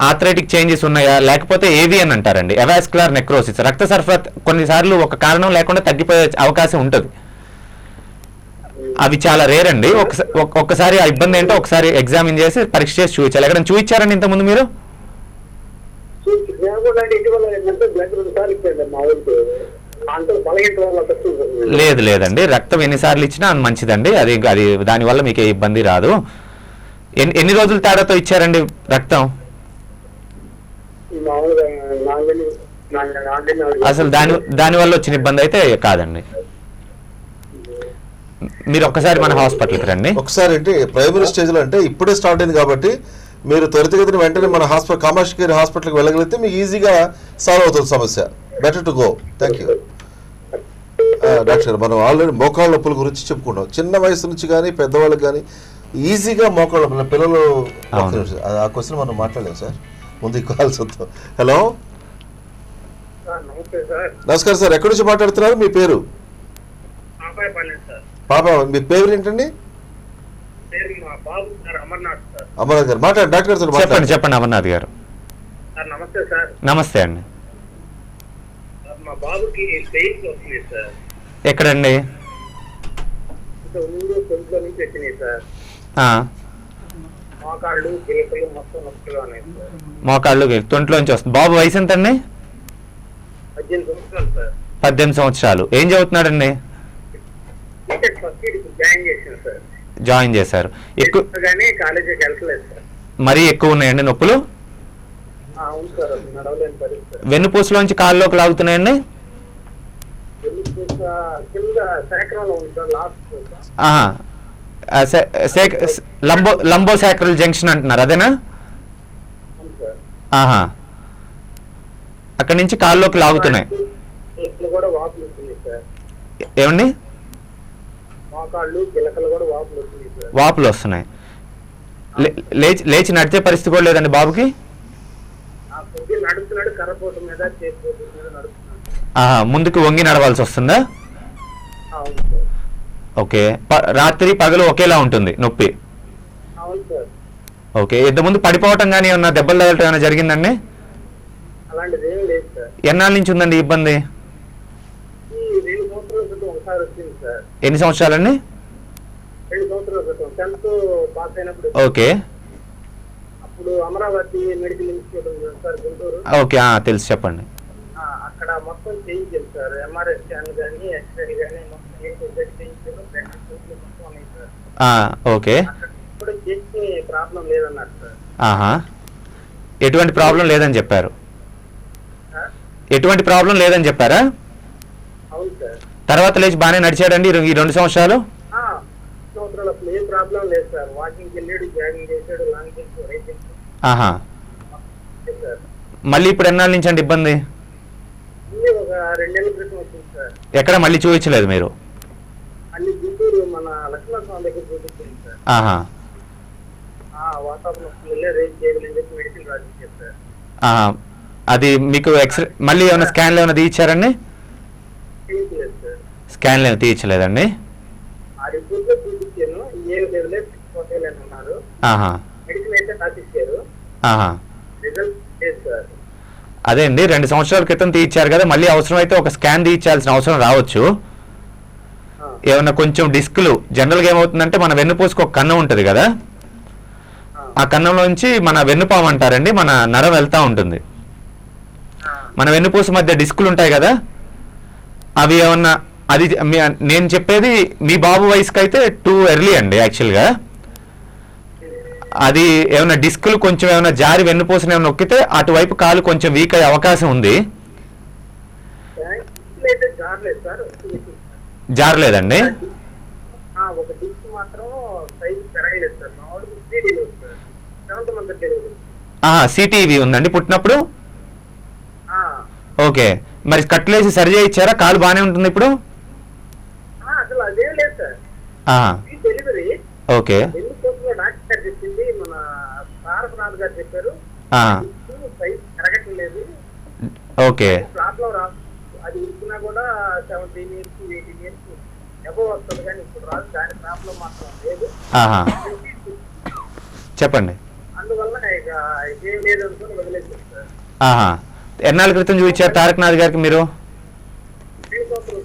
ఆర్థరైటిక్ చేంజెస్ ఉన్నాయా, లేకపోతే ఏవి అని అంటారండి, ఎవాస్కులర్ నెక్రోసిస్, రక్త సరఫరా కొన్నిసార్లు ఒక కారణం లేకుండా తగ్గిపోయే అవకాశం ఉంటుంది. అవి చాలా రేర్ అండి. ఒక్కసారి ఆ ఇబ్బంది ఏంటో ఒకసారి ఎగ్జామిన్ చేసి పరీక్ష చేసి చూపించాలి. ఎక్కడ చూపించారండి ఇంతకుముందు మీరు? లేదండి, రక్తం ఎన్నిసార్లు ఇచ్చినా అది మంచిదండి. అది దానివల్ల మీకు ఏ ఇబ్బంది రాదు. ఎన్ని రోజుల తేడాతో ఇచ్చారండి రక్తం? అసలు దానివల్ల వచ్చిన ఇబ్బంది అయితే కాదండి. మీరు ఒక్కసారి మన హాస్పిటల్కి రండి. ఒకసారి అంటే ప్రైమరీ స్టేజ్లో అంటే ఇప్పుడే స్టార్ట్ అయింది కాబట్టి మీరు త్వరితగతిన వెంటనే మన కామాక్షి కేర్ హాస్పిటల్కి వెళ్ళగలిగితే మీకు ఈజీగా సాల్వ్ అవుతుంది సమస్య. Better to go. Thank you doctor. మనం ఆల్రెడీ మోకాళ్ళ నొప్పుల గురించి చెప్పుకున్నాం. చిన్న వయసు నుంచి కానీ పెద్దవాళ్ళకి కానీ ఈజీగా మోకాళ్ళ నొప్పులు పిల్లలు. ఆ క్వశ్చన్ మనం మాట్లాడలేము సార్, ముందు కాల్స్ వద్దాం. హలో, నమస్కారం సార్. ఎక్కడి నుంచి మాట్లాడుతున్నారు? మీ పేరు? పాప. మీ పేరు ఏంటండి? అమర్నాథ్ గారు మాట్లాడండి. డాక్టర్ గారు చెప్పండి అమర్నాథ్ గారు. నమస్తే సార్. నమస్తే అండి. మా బాబుకి పెయిన్స్ వస్తుంది సార్. ఎక్కడండి? తొంట్లో నుంచి వచ్చినాయి సార్. మోకాళ్ళు గిలకలు మొత్తం నొప్పిగా ఉన్నాయి సార్. మోకాళ్ళు తొంట్లో నుంచి వస్తుంది. బాబు వయసు ఎంత అండి? 18 సంవత్సరాలు సార్. 18 సంవత్సరాలు. ఏం చదువుతున్నాడండి? జాయిన్ చేశారు. కాలేజీకి వెళ్ళలేదు సార్. మరీ ఎక్కువ ఉన్నాయండి నొప్పులు? అవును సార్, నడవలేని పరిస్థితి. వెన్నుపూసలోంచి కాళ్ళలోకి లాగుతున్నాయండి? లంబో సాక్రల్ జంక్షన్ అంటున్నారు, అదేనా? అక్కడి నుంచి కాళ్ళలోకి లాగుతున్నాయి. ఏమండి? వాపులు వస్తున్నాయి. లేచి నడిచే పరిస్థితి కూడా లేదండి బాబుకి? ముందుకు వంగి నడవాల్సి వస్తుందా? ఓకే. రాత్రి పగలు ఒకేలా ఉంటుంది నొప్పి? ఓకే. ఇంతకుముందు పడిపోవటం కానీ ఏమన్నా దెబ్బలు తగలటం ఏమైనా జరిగిందండి? ఎన్నాళ్ళ నుంచి ఉందండి ఈ ఇబ్బంది? ఎన్ని సంవత్సరాలండి? ఓకే ఓకే, తెలుసు, చెప్పండి. అక్కడ మొత్తం చేయించారు సార్. ఎంఆర్ఐ స్కాన్ కానీ ఎక్స్రే కానీ మొత్తం చేయించారు. ఓకే. ఇప్పుడు చేసి ప్రాబ్లం లేదన్నారు సార్. ఎటువంటి ప్రాబ్లం లేదని చెప్పారు? ఎటువంటి ప్రాబ్లం లేదని చెప్పారా? అవును సార్. తర్వాత లేచి బాగానే నడిచాడండి ఈ 2 సంవత్సరాలు? అసలు ఏ ప్రాబ్లం లేదు సార్. వాకింగ్ వెళ్ళాడు, జాగింగ్ చేశాడు, లాంగ్ జంప్, హై జంప్. మళ్ళీ ఇప్పుడు ఎన్నాళ్ళ నుంచి అండి ఇబ్బంది? ఒక 2 నెలల క్రితం వచ్చింది సార్. ఎక్కడ మళ్ళీ చూపించలేదు మీరు? మళ్ళీ గుంటూరు మన లక్ష్మణస్వామి దగ్గర చూపించింది సార్. వాతావరణం రేంజ్ చేయగలని చెప్పి మెడిసిన్ రాసిచ్చారు సార్. అది మీకు ఎక్స్రే మళ్ళీ ఏమైనా స్కాన్లు ఏమైనా తీయించారండి? స్కాన్లు ఏమైనా తీయించలేదండి? అదే అండి, 2 సంవత్సరాల క్రితం తీయించారు కదా, మళ్ళీ అవసరమైతే ఒక స్కాన్ తీయించాల్సిన అవసరం రావచ్చు. ఏమన్నా కొంచెం డిస్క్లు, జనరల్గా ఏమవుతుందంటే మన వెన్నుపూసకు ఒక కన్నం ఉంటుంది కదా, ఆ కన్నంలోంచి మన వెన్నుపాము అంటారండి, మన నరం వెళ్తూ ఉంటుంది. మన వెన్నుపూస మధ్య డిస్కులు ఉంటాయి కదా, అవి ఏమన్నా, అది నేను చెప్పేది మీ బాబు వయసుకి అయితే టూ ఎర్లీ అండి యాక్చువల్గా. అది ఏమైనా డిస్కులు కొంచెం ఏమైనా జారి వెన్నుపూసను ఏమైనా నొక్కితే అటువైపు కాలు కొంచెం వీక్ అయ్యే అవకాశం ఉంది. జారలేదండి? సిటీవీ ఉందండి పుట్టినప్పుడు. ఆ, ఓకే, మరి కట్లేసి సరి చేయించారా? కాలు బాగానే ఉంటుంది ఇప్పుడు? అసలు అదేం లేదు సార్. ఆహా, ఈ డెలివరీ ఓకే. ఎన్ని డాక్టర్ గారు చెప్పింది, మన తారకనాథ్ గారు చెప్పారు ఆహా, సైజ్ జరగట్లేదు, ఓకే. ప్రాబ్లం రా, అది ఇచ్చినా కూడా 17 years 18 years ఎబో వస్తుంది, కానీ ఇప్పుడు రాదు, దాని ప్రాబ్లం మాత్రం లేదు. ఆహా, చెప్పండి. అందువల్ల ఇక ఏం లేదు అనుకుని వదిలేసారు సార్. ఆహా, ఎన్నాళ్ళ క్రితం చూపించారు తారకనాథ్ గారికి మీరు? 2 సంవత్సరాలు.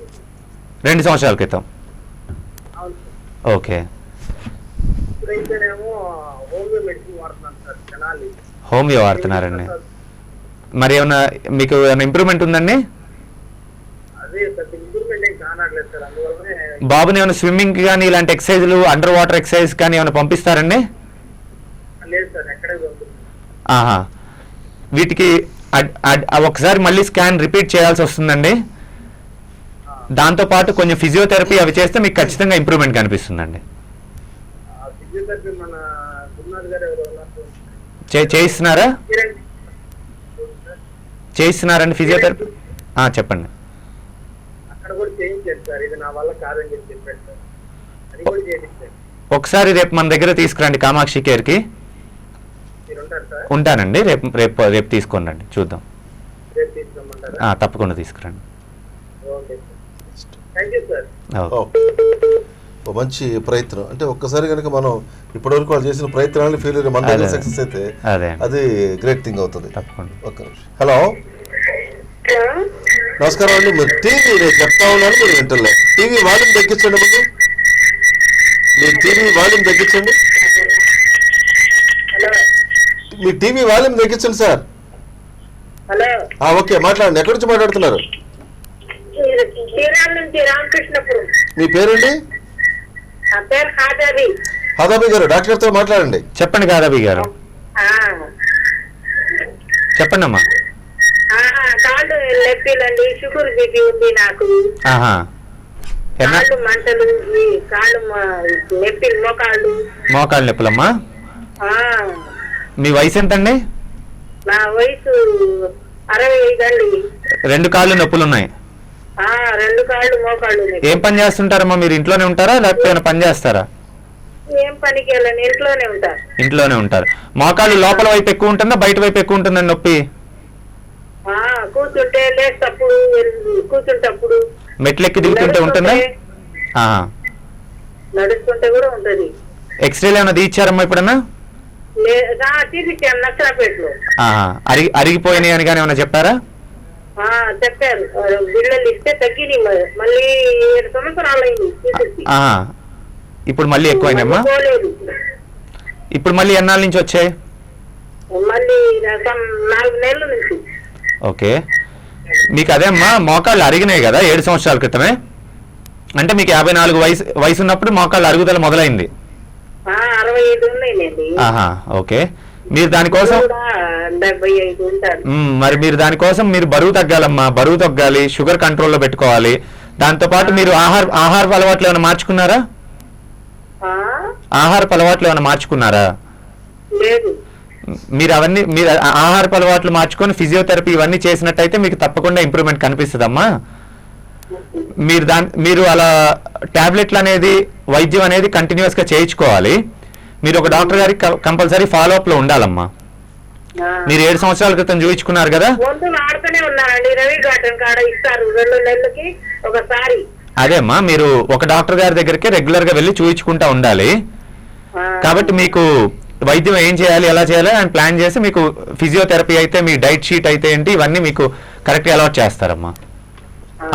2 సంవత్సరాల క్రితం. అవును సార్. ఓకే. ఇప్పుడైతేనేమో హోమియో మెడిసిన్ వాడుతున్నాను సార్, జనాలు. హోమియో వాడుతున్నారండి. మరి ఏమన్నా మీకు ఏమైనా ఇంప్రూవ్మెంట్ ఉందండి? అదే పెద్ద ఇంప్రూవ్మెంట్ ఏం కానట్లేదు సార్. అందువల్లనే బాబుని ఏమైనా స్విమ్మింగ్ కానీ ఇలాంటి ఎక్సర్సైజ్లు, అండర్ వాటర్ ఎక్సర్సైజ్ కానీ ఏమైనా పంపిస్తారండి? లేదు సార్, ఎక్కడే ఉంటుంది. ఆహా, వీటికి ఒకసారి మళ్ళీ స్కాన్ రిపీట్ చేయాల్సి వస్తుందండి. దాంతోపాటు కొంచెం ఫిజియోథెరపీ అవి చేస్తే మీకు ఖచ్చితంగా ఇంప్రూవ్మెంట్ కనిపిస్తుందండి. ఫిజియోథెరపీ మన గురునాథ్ గారు ఎవరు ఉన్నారు? చేయిస్తున్నారా? కిరణ్ చేయిస్తున్నారండి ఫిజియోథెరపీ? చెప్పండి. అక్కడ కూడా చేయించారు సార్, ఇది నా వల్ల కాదని చెప్పి చెప్పారు సార్, అది కూడా చేయించారు. ఒకసారి రేపు మన దగ్గర తీసుకురండి కామాక్షి కేర్కి. మీరు ఉంటారు సార్? ఉంటానండి. రేపు తీసుకొని రండి, చూద్దాం. రేపు తీసుకోమంటారా? తప్పకుండా తీసుకురండి. Okay sir, thank you sir. Okay. ఓ మంచి ప్రయత్నం. అంటే ఒక్కసారి కనుక మనం ఇప్పటివరకు వాళ్ళు చేసిన ప్రయత్నాన్ని ఫెయిల్యూర్ మన దగ్గర సక్సెస్ అయితే అదే అది గ్రేట్ థింగ్ అవుతుంది. తప్పకుండా. ఒక్క నిమిషం. హలో, నమస్కారం అండి. మీరు టీవీ నేను చెప్తా ఉన్నాను, మీరు వింటలే. టీవీ వాల్యూమ్ తగ్గించండి ముందు. మీ టీవీ వాల్యూమ్ తగ్గించండి. హలో మీ టీవీ వాల్యూమ్ తగ్గించండి సార్. హలో, ఓకే, మాట్లాడండి. ఎక్కడి నుంచి మాట్లాడుతున్నారు? శ్రీరామ్ నుంచి రామకృష్ణపురం. మీ పేరండి? నా పేరు హాజారి. హదాబి గారు, డాక్టర్తో మాట్లాడండి. చెప్పండి కాదాబి గారు, చెప్పండి అమ్మా. కాళ్ళు నొప్పిలండి, షుగర్ బీపీ ఉంది నాకు. ఆహా, కాళ్ళు మంటలు, కాళ్ళు నొప్పిలు, మోకాళ్ళు. మోకాళ్ళ నొప్పులమ్మా. మీ వయసు ఎంతండి? నా వయసు 65 అండి. 2 కాళ్ళు నొప్పులు ఉన్నాయి. 2 కాళ్ళు మోకాళ్ళు నొప్పి. ఏం పని చేస్తుంటారమ్మా మీరు? ఇంట్లోనే ఉంటారా లేకపోతే ఏమైనా పని చేస్తారా? ఏం పనికి వెళ్ళను, ఇంట్లోనే ఉంటా. ఇంట్లోనే ఉంటారు. మోకాళ్ళు లోపల వైపు ఎక్కువ ఉంటుందా బయట వైపు ఎక్కువ ఉంటుందండి నొప్పి? కూర్చుంటే లేస్తప్పుడు, కూర్చుంటప్పుడు, మెట్లెక్కి దిగుతుంటే ఉంటుందా? నడుస్తుంటే కూడా ఉంటది. ఎక్స్రేలు ఏమైనా తీయించారమ్మా ఇప్పుడన్నా? తీపిచ్చాను నచ్చరాపేటలో. అరిగిపోయినాయి అని కానీ ఏమైనా చెప్పారా? చెప్పారు, బిళ్ళలు ఇస్తే తగ్గినాయి. మళ్ళీ 7 సంవత్సరాలు అయింది తీపిచ్చి. ఇప్పుడు మళ్ళీ ఎక్కువైనాయమ్మా? పోలేదు. ఇప్పుడు మళ్ళీ ఎన్నాళ్ళ నుంచి వచ్చాయి? మళ్ళీ 4 నెలల నుంచి. ఓకే, మీకు అదే అమ్మా మోకాళ్ళు అరిగినాయి కదా 7 సంవత్సరాల క్రితమే, అంటే మీకు 54 వయసు ఉన్నప్పుడు మోకాళ్ళు అరుగుదల మొదలైంది. 65 ఉన్నాయండి. ఓకే, మీరు దానికోసం 75 ఉంటారు. మరి మీరు దానికోసం మీరు బరువు తగ్గాలమ్మా, బరువు తగ్గాలి, షుగర్ కంట్రోల్లో పెట్టుకోవాలి. దాంతోపాటు మీరు ఆహారపు అలవాట్లు ఏమైనా మార్చుకున్నారా? ఆహారపు అలవాట్లు ఏమైనా మార్చుకున్నారా? లేదు. మీరు ఆహారపు అలవాట్లు మార్చుకొని ఫిజియోథెరపీ ఇవన్నీ చేసినట్టయితే మీకు తప్పకుండా ఇంప్రూవ్మెంట్ కనిపిస్తుందమ్మా. మీరు అలా టాబ్లెట్లు అనేది, వైద్యం అనేది కంటిన్యూస్ గా చేయించుకోవాలి. మీరు ఒక డాక్టర్ గారికి కంపల్సరీ ఫాలో అప్ లో ఉండాలమ్మా. మీరు 7 సంవత్సరాల క్రితం చూయించుకున్నారు కదా? మందులు ఆడుతూనే ఉన్నారండి, రవి గార్డెన్ కాడ ఇస్తారు 2 నెలలకి ఒకసారి. అదేమ్మా, మీరు ఒక డాక్టర్ గారి దగ్గరికి రెగ్యులర్ గా వెళ్ళి చూయించుకుంటా ఉండాలి. కాబట్టి మీకు వైద్యం ఏం చేయాలి, ఎలా చేయాలి అని ప్లాన్ చేసి మీకు ఫిజియోథెరపీ అయితే, మీ డైట్ షీట్ అయితే ఏంటి, ఇవన్నీ మీకు కరెక్ట్గా అలవాట్ చేస్తారమ్మా.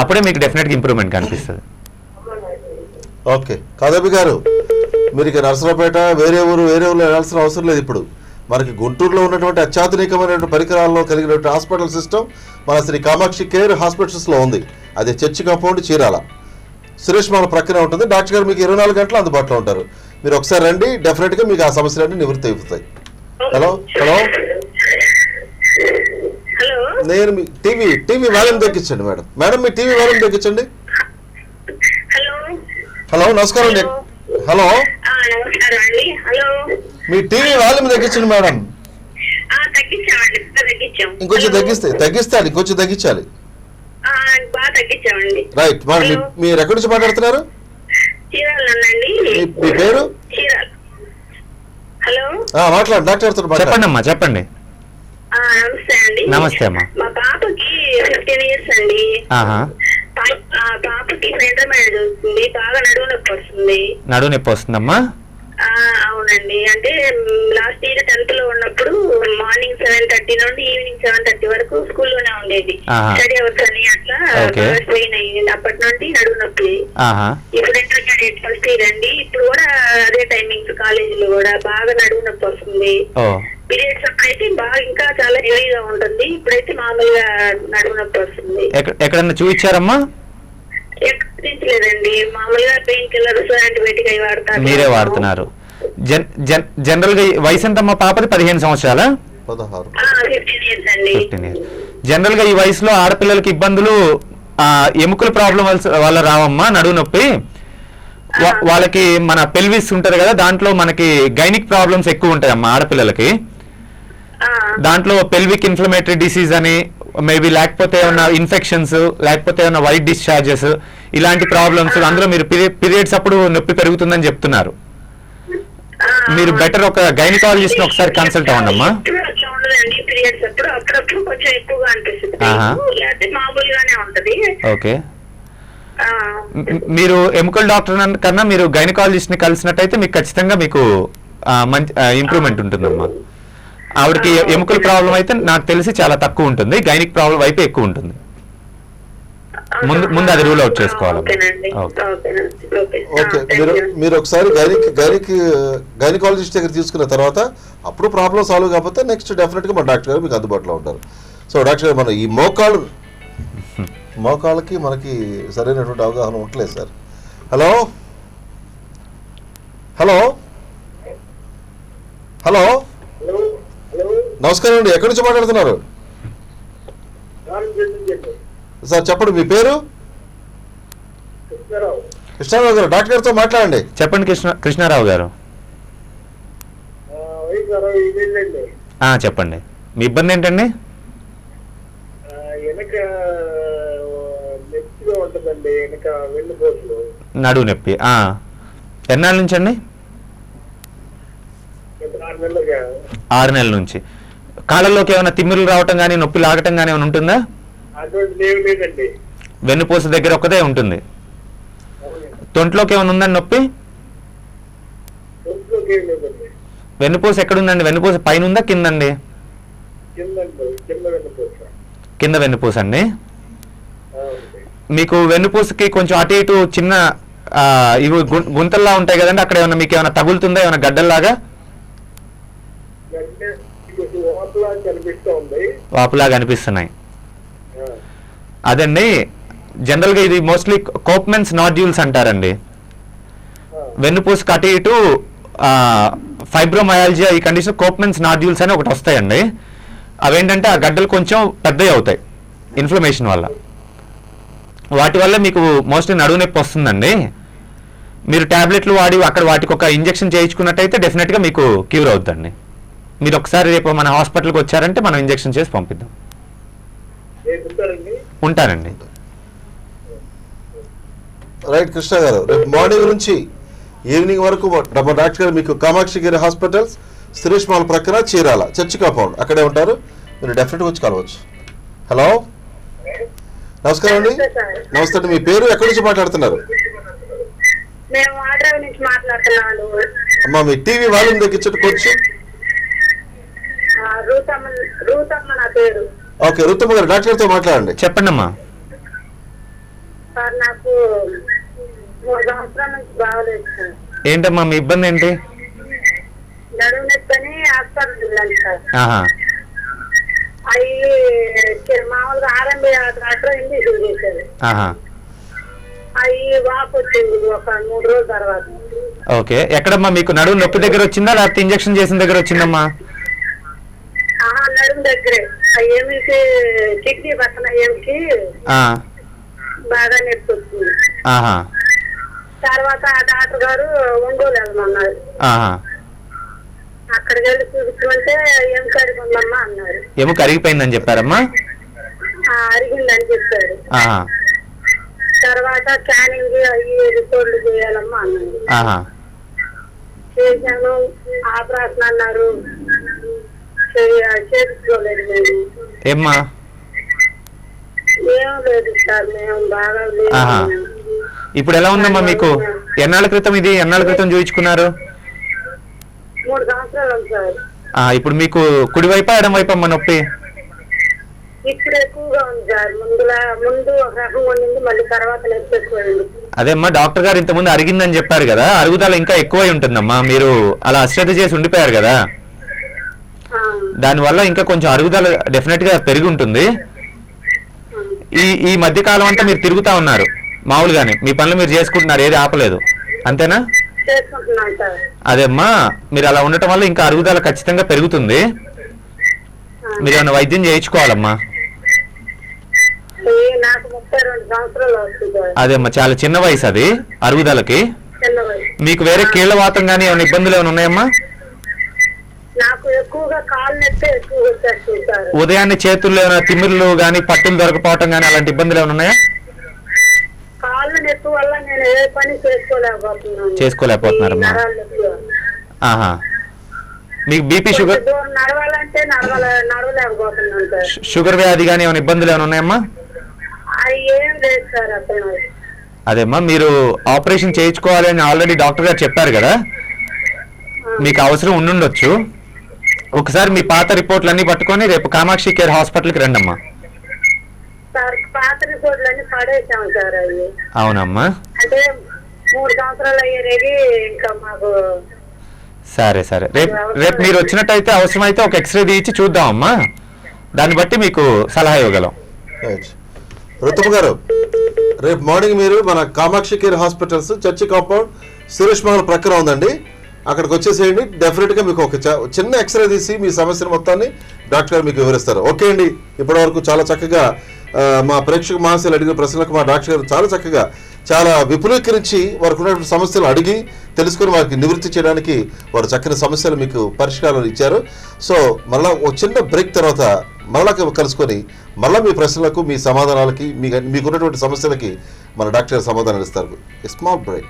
అప్పుడే మీకు డెఫినెట్గా ఇంప్రూవ్మెంట్ కనిపిస్తుంది. ఓకే, కాదబి గారు, మీరు ఇక నర్సరావుపేట వేరే ఊరు వెళ్ళాల్సిన అవసరం లేదు. ఇప్పుడు మనకి గుంటూరులో ఉన్నటువంటి అత్యాధునికమైనటువంటి పరికరాల్లో కలిగినటువంటి హాస్పిటల్ సిస్టమ్ మన శ్రీ కామాక్షి కేర్ హాస్పిటల్స్లో ఉంది. అది చర్చి కాంపౌండ్, చీరాల. సురేష్ మన ప్రక్కనే ఉంటుంది. డాక్టర్ గారు మీకు 24 గంటలు అందుబాటులో ఉంటారు. మీరు ఒకసారి రండి, డెఫినెట్గా మీకు ఆ సమస్యలన్నీ నివృత్తి అయిపోతాయి. హలో హలో నేను మీ టీవీ వాల్యూమ్ తగ్గించండి మేడం మీ టీవీ వాల్యూమ్ తగ్గించండి. హలో, నమస్కారం అండి. హలో, మీ టీవీ వాల్యూమ్ తగ్గించండి మేడం. తగ్గించామండి, బాగా తగ్గించాం. ఇంకొంచెం తగ్గిస్తాడు, ఇంకొంచెం తగ్గించాలి. బాగా తగ్గించామండి. రైట్. మీరు ఎక్కడి నుంచి మాట్లాడుతున్నారు? చీరాలండి. మీ పేరు? చీరాల. హలో, మాట్లాడు, డాక్టర్ చెప్పండి అమ్మా, చెప్పండి. నమస్తే అండి. నమస్తే అమ్మా. మా పాపకి 15 years అండి. పాపకి సెంటర్ మ్యారేజ్ వస్తుంది, బాగా నడువు నొప్పి వస్తుంది. నడువు నొప్పి వస్తుందమ్మా? అవునండి. అంటే లాస్ట్ ఇయర్ 10th లో ఉన్నప్పుడు మార్నింగ్ 7:30 నుండి ఈవినింగ్ 7:30 వరకు స్కూల్లోనే ఉండేది. స్టడీ అవర్స్ అని అట్లా ట్రైన్ అయ్యింది. అప్పటి నుండి నడువు నొప్పి. ఇప్పుడు ఇంటర్మీడియట్ ఫస్ట్ ఇయర్ అండి. ఇప్పుడు కూడా అదే టైమింగ్స్, కాలేజీలో కూడా బాగా నడువు నొప్పి వస్తుంది. పీరియడ్స్ అప్పుడైతే బాగా ఇంకా చాలా హెవీగా ఉంటుంది, ఇప్పుడైతే మామూలుగా నడుము నొప్పి వస్తుంది. ఎక్కడన్నా చూపించారమ్మా? ఎక్కడించలేదండి, మామూలుగా పెయిన్ కిల్లర్స్, యాంటీబయాటిక్ అవి వాడతారు. మీరే వాడుతున్నారు. జనరల్ గా వయసు ఎంతమ్మా పాపది? 15 సంవత్సరాలా? 15 years అండి. 15 years. జనరల్ గా ఈ వయసులో ఆడపిల్లలకి ఇబ్బందులు ఎముకల ప్రాబ్లం వల్ల రావమ్మా నడువు నొప్పి. వాళ్ళకి మన పెల్విస్ ఉంటది కదా, దాంట్లో మనకి గైనిక్ ప్రాబ్లమ్స్ ఎక్కువ ఉంటాయి అమ్మా ఆడపిల్లలకి. దాంట్లో పెల్విక్ ఇన్ఫ్లమేటరీ డిసీజ్ అని మేబీ, లేకపోతే ఏమన్నా ఇన్ఫెక్షన్స్, లేకపోతే ఏమన్నా వైట్ డిశ్చార్జెస్, ఇలాంటి ప్రాబ్లమ్స్. అందులో మీరు పీరియడ్స్ అప్పుడు నొప్పి పెరుగుతుందని చెప్తున్నారు. మీరు బెటర్ ఒక గైనకాలజిస్ట్ ఒకసారి కన్సల్ట్ అవ్వండి అమ్మా. ఓకే. మీరు ఎముకల డాక్టర్ కన్నా మీరు గైనకాలజిస్ట్ ని కలిసినట్టయితే మీకు ఖచ్చితంగా మీకు మంచి ఇంప్రూవ్మెంట్ ఉంటుందమ్మా. ఆవిడకి ఎముకల ప్రాబ్లం అయితే నాకు తెలిసి చాలా తక్కువ ఉంటుంది, గైనిక్ ప్రాబ్లం వైపు ఎక్కువ ఉంటుంది. ముందు అది రూల్ అవుట్ చేసుకోవాలి. ఓకే. మీరు ఒకసారి గైనకాలజిస్ట్ దగ్గర తీసుకున్న తర్వాత అప్పుడు ప్రాబ్లం సాల్వ్ కాకపోతే నెక్స్ట్ డెఫినెట్ గా మన డాక్టర్ గారు మీకు అందుబాటులో ఉంటారు. సో డాక్టర్ గారు, మన ఈ మోకాళ్ళకి మనకి సరైనటువంటి అవగాహన ఉండలేదు సార్. హలో హలో హలో నమస్కారం అండి, ఎక్కడి నుంచి మాట్లాడుతున్నారు సార్? చెప్పండి, మీ పేరు? కృష్ణారావు గారు, డాక్టర్ గారితో మాట్లాడండి. చెప్పండి కృష్ణారావు గారు. చెప్పండి, మీ ఇబ్బంది ఏంటండి? నడువు నొప్పి ఎన్నాళ్ళ నుంచి అండి? 6 నెలల నుంచి. కాళ్ళలోకి ఏమైనా తిమ్మిరులు రావటం కానీ, నొప్పి లాగటం కానీ ఏమైనా ఉంటుందా? వెన్నుపూస దగ్గర ఒక్కదే ఉంటుంది. తొంట్లోకి ఏమైనా ఉందండి నొప్పి? వెన్నుపూస ఎక్కడుందండి? వెన్నుపూస పైన ఉందా కిందండి? కింద వెన్నుపూస అండి. మీకు వెన్నుపూసకి కొంచెం అటు ఇటు చిన్న ఇవి గుంతల్లా ఉంటాయి కదండి, అక్కడ ఏమైనా మీకు ఏమైనా తగులుతుందా, ఏమైనా గడ్డల్లాగా? వాపులాగా అనిపిస్తున్నాయి. అదండి, జనరల్ గా ఇది మోస్ట్లీ కోప్మెన్స్ నాడ్యూల్స్ అంటారండి. వెన్నుపూసకు అటు ఇటు ఫైబ్రోమయాలజియా ఈ కండిషన్ కోప్మెన్స్ నాడ్యూల్స్ అని ఒకటి వస్తాయండి. అవేంటంటే ఆ గడ్డలు కొంచెం పెద్దవి అవుతాయి ఇన్ఫ్లమేషన్ వల్ల. వాటి వల్ల మీకు మోస్ట్లీ నడువు నొప్పి వస్తుందండి. మీరు టాబ్లెట్లు వాడి అక్కడ వాటికి ఒక ఇంజెక్షన్ చేయించుకున్నట్టయితే డెఫినెట్గా మీకు క్యూర్ అవుతుందండి. మీరు ఒకసారి రేపు మన హాస్పిటల్కి వచ్చారంటే మనం ఇంజెక్షన్ చేసి పంపిద్దాం. ఉంటానండి. రైట్ కృష్ణ గారు, రేపు మార్నింగ్ నుంచి ఈవినింగ్ వరకు డాక్టర్ గారు మీకు కామాక్షి గిరి హాస్పిటల్స్, సురేష్ మాల్ ప్రక్కన చీరాల చర్చి కాంపౌండ్ అక్కడే ఉంటారు. మీరు డెఫినెట్గా వచ్చి కలవచ్చు. హలో, నమస్కారం అండి. నమస్తే అండి, మీ పేరు, ఎక్కడి నుంచి మాట్లాడుతున్నారు? అమ్మా, మీ టీవీ వాల్యూమ్ తగ్గించండి కొంచెం. ఓకే, రూతమ్మ గారు, డాక్టర్ గారితో మాట్లాడండి. చెప్పండి అమ్మా. ఏంటమ్మా మీ ఇబ్బంది ఏంటి? మామూలుగా ఆరంభ ఒక 3 రోజుల తర్వాత. ఓకే, ఎక్కడమ్మా మీకు నడుము నొప్పి దగ్గర వచ్చిందా లేకపోతే ఇంజక్షన్ చేసిన దగ్గర వచ్చిందమ్మా? నడుము దగ్గరే, ఏమికి కిడ్నీ పక్కన ఏమికి బాగా నొప్పి వచ్చింది. తర్వాత ఆ డాక్టర్ గారు ఒంగోలు వెళ్ళమన్నారు. అక్కడికి వెళ్ళి చూపించమంటే ఎముకడికి ఉందమ్మా అన్నారు. ఎముక అరిగిపోయిందని చెప్పారమ్మా? అరిగిందని చెప్పారు. తర్వాత స్కానింగ్ అవి రిపోర్ట్లు చేయాలమ్మా అన్నారు. చేశాను, ఆపరేషన్ అన్నారు, చేయించుకోలేదు మేము. ఏమ్మా? ఏం లేదు సార్, మేము బాగా లేదు. ఇప్పుడు ఎలా ఉందమ్మా మీకు? ఎన్నాళ్ళ క్రితం చూయించుకున్నారు? 3 సంవత్సరాలు సార్. ఇప్పుడు మీకు కుడి వైపా ఎడం వైపా అమ్మా నొప్పి? ఇప్పుడు ఎక్కువగా ఉంది సార్. ముందు ఒక రకంగా ఉండింది, మళ్ళీ తర్వాత నొప్పి ఎక్కువైంది. అదేమ్మా, డాక్టర్ గారు ఇంతకుముందు అరిగిందని చెప్పారు కదా, అరుగుదల ఇంకా ఎక్కువై ఉంటుందమ్మా. మీరు అలా అశ్రద్ధ చేసి ఉండిపోయారు కదా, దానివల్ల ఇంకా కొంచెం అరుగుదల డెఫినెట్ గా పెరిగి ఉంటుంది. ఈ మధ్య కాలం అంతా మీరు తిరుగుతా ఉన్నారు మామూలుగానే, మీ పనులు మీరు చేసుకుంటున్నారు, ఏది ఆపలేదు, అంతేనా? అదేమ్మా, మీరు అలా ఉండటం వల్ల ఇంకా అరుగుదల ఖచ్చితంగా పెరుగుతుంది. మీరు ఏమైనా వైద్యం చేయించుకోవాలమ్మా. అదేమ్మా, చాలా చిన్న వయసు అది అరుగుదలకి. మీకు వేరే కీళ్ల వాతం కానీ ఏమైనా ఇబ్బందులు ఏమైనా ఉన్నాయమ్మా? ఉదయాన్నే చేతుల్లో ఏమైనా తిమ్మిర్లు కానీ పట్టులు దొరకపోవటం కానీ అలాంటి ఇబ్బందులు ఏమైనా ఉన్నాయా? చేసుకోలేకపోతున్నారమ్మా. మీకు బీపీ షుగర్ వ్యాధి కానీ ఏమైనా ఇబ్బందులు ఏమైనా ఉన్నాయమ్మా? అదేమ్మా, మీరు ఆపరేషన్ చేయించుకోవాలి అని ఆల్రెడీ డాక్టర్ గారు చెప్పారు కదా, మీకు అవసరం ఉండుండొచ్చు. ఒకసారి మీ పాత రిపోర్ట్లు అన్ని పట్టుకొని రేపు కామాక్షి కేర్ హాస్పిటల్కి రండి అమ్మా. అవునమ్మా, సరే సరే. రేపు మీరు వచ్చినట్టయితే అవసరమైతే ఒక ఎక్స్రే తీయించి చూద్దామమ్మా, దాన్ని బట్టి మీకు సలహా ఇవ్వగలం. రుతుమ గారు, రేపు మార్నింగ్ మీరు మన Kamakshi care hospitals church compound Suresh Mahal ప్రక్కన ఉందండి, అక్కడికి వచ్చేసేయండి. డెఫినెట్గా మీకు ఒక చిన్న ఎక్స్రే తీసి మీ సమస్యను మొత్తాన్ని డాక్టర్ గారు మీకు వివరిస్తారు. ఓకే అండి, ఇప్పటివరకు చాలా చక్కగా మా ప్రేక్షక మహాశయులు అడిగిన ప్రశ్నలకు మా డాక్టర్ గారు చాలా చక్కగా చాలా విపులీకరించి వారికి ఉన్నటువంటి సమస్యలు అడిగి తెలుసుకొని వారికి నివృత్తి చేయడానికి వారు చక్కని సమస్యలు మీకు పరిష్కారాలు ఇచ్చారు. సో మళ్ళీ ఒక చిన్న బ్రేక్ తర్వాత మళ్ళా కలుసుకొని మళ్ళీ మీ ప్రశ్నలకు మీ సమాధానాలకి మీకున్నటువంటి సమస్యలకి మన డాక్టర్ గారు సమాధానాలు ఇస్తారు. Small break.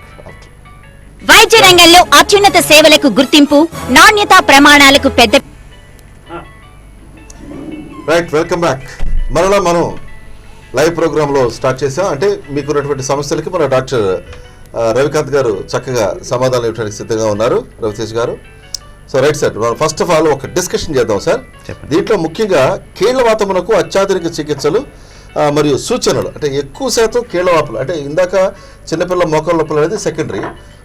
వైద్య రంగంలో అత్యున్నత సేవలకు గుర్తింపు, నాణ్యతా ప్రమాణాలకు పెద్ద. Right, welcome back. మరలా మనం లైవ్ ప్రోగ్రాంలో స్టార్ట్ చేసాం. అంటే మీకున్నటువంటి సమస్యలకి మన డాక్టర్ రవికాంత్ గారు చక్కగా సమాధానం ఇవ్వడానికి సిద్ధంగా ఉన్నారు. రవితేజ్ గారు, so right sir, first of all ఒక డిస్కషన్ చేద్దాం సార్. దీంట్లో ముఖ్యంగా కీళ్లవాతమునకు అత్యాధునిక చికిత్సలు మరియు సూచనలు, అంటే ఎక్కువ శాతం కీళ్లవాపులు, అంటే ఇందాక చిన్నపిల్ల మోకాళ్ళ నొప్పులు అనేది సెకండరీ,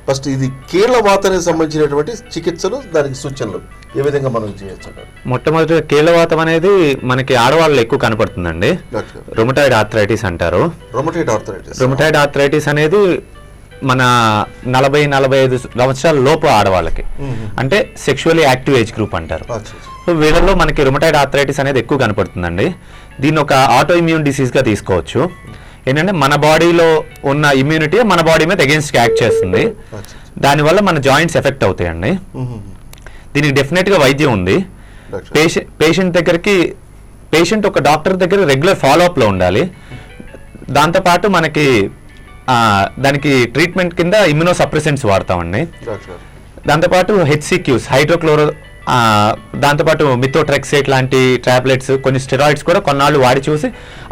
ఫస్ట్ ఇది కీళ్లవాతానికి సంబంధించినటువంటి చికిత్సలు, దానికి సూచనలు ఏ విధంగా మనం చేయొచ్చు? మొట్టమొదటి కీళ్లవాతం అనేది మనకి ఆడవాళ్ళు ఎక్కువ కనపడుతుందండి. రుమటాయిడ్ ఆర్థరైటిస్ అంటారు. రుమటాయిడ్ ఆర్థరైటిస్ అనేది మన 40-45 సంవత్సరాల లోపు ఆడవాళ్ళకి, అంటే సెక్షువల్లీ యాక్టివ్ ఏజ్ గ్రూప్ అంటారు. సో వీళ్ళలో మనకి రుమటాయిడ్ ఆర్థరైటిస్ అనేది ఎక్కువ కనపడుతుందండి. దీన్ని ఒక ఆటో ఇమ్యూన్ డిసీజ్గా తీసుకోవచ్చు. ఏంటంటే మన బాడీలో ఉన్న ఇమ్యూనిటీ మన బాడీ మీద అగేన్స్ట్ యాక్ట్ చేస్తుంది, దానివల్ల మన జాయింట్స్ ఎఫెక్ట్ అవుతాయండి. దీనికి డెఫినెట్గా వైద్యం ఉంది. పేషెంట్ ఒక డాక్టర్ దగ్గర రెగ్యులర్ ఫాలోఅప్లో ఉండాలి. దాంతోపాటు మనకి దానికి ట్రీట్మెంట్ కింద ఇమ్యూనో సప్రెసెంట్స్ వాడతామండి. దాంతోపాటు హెచ్సిక్యూస్, హైడ్రోక్లోరో, దాంతోపాటు మిథోట్రెక్సేట్ లాంటి టాబ్లెట్స్, కొన్ని స్టెరాయిడ్స్ కూడా కొన్నాళ్ళు వాడి చూసి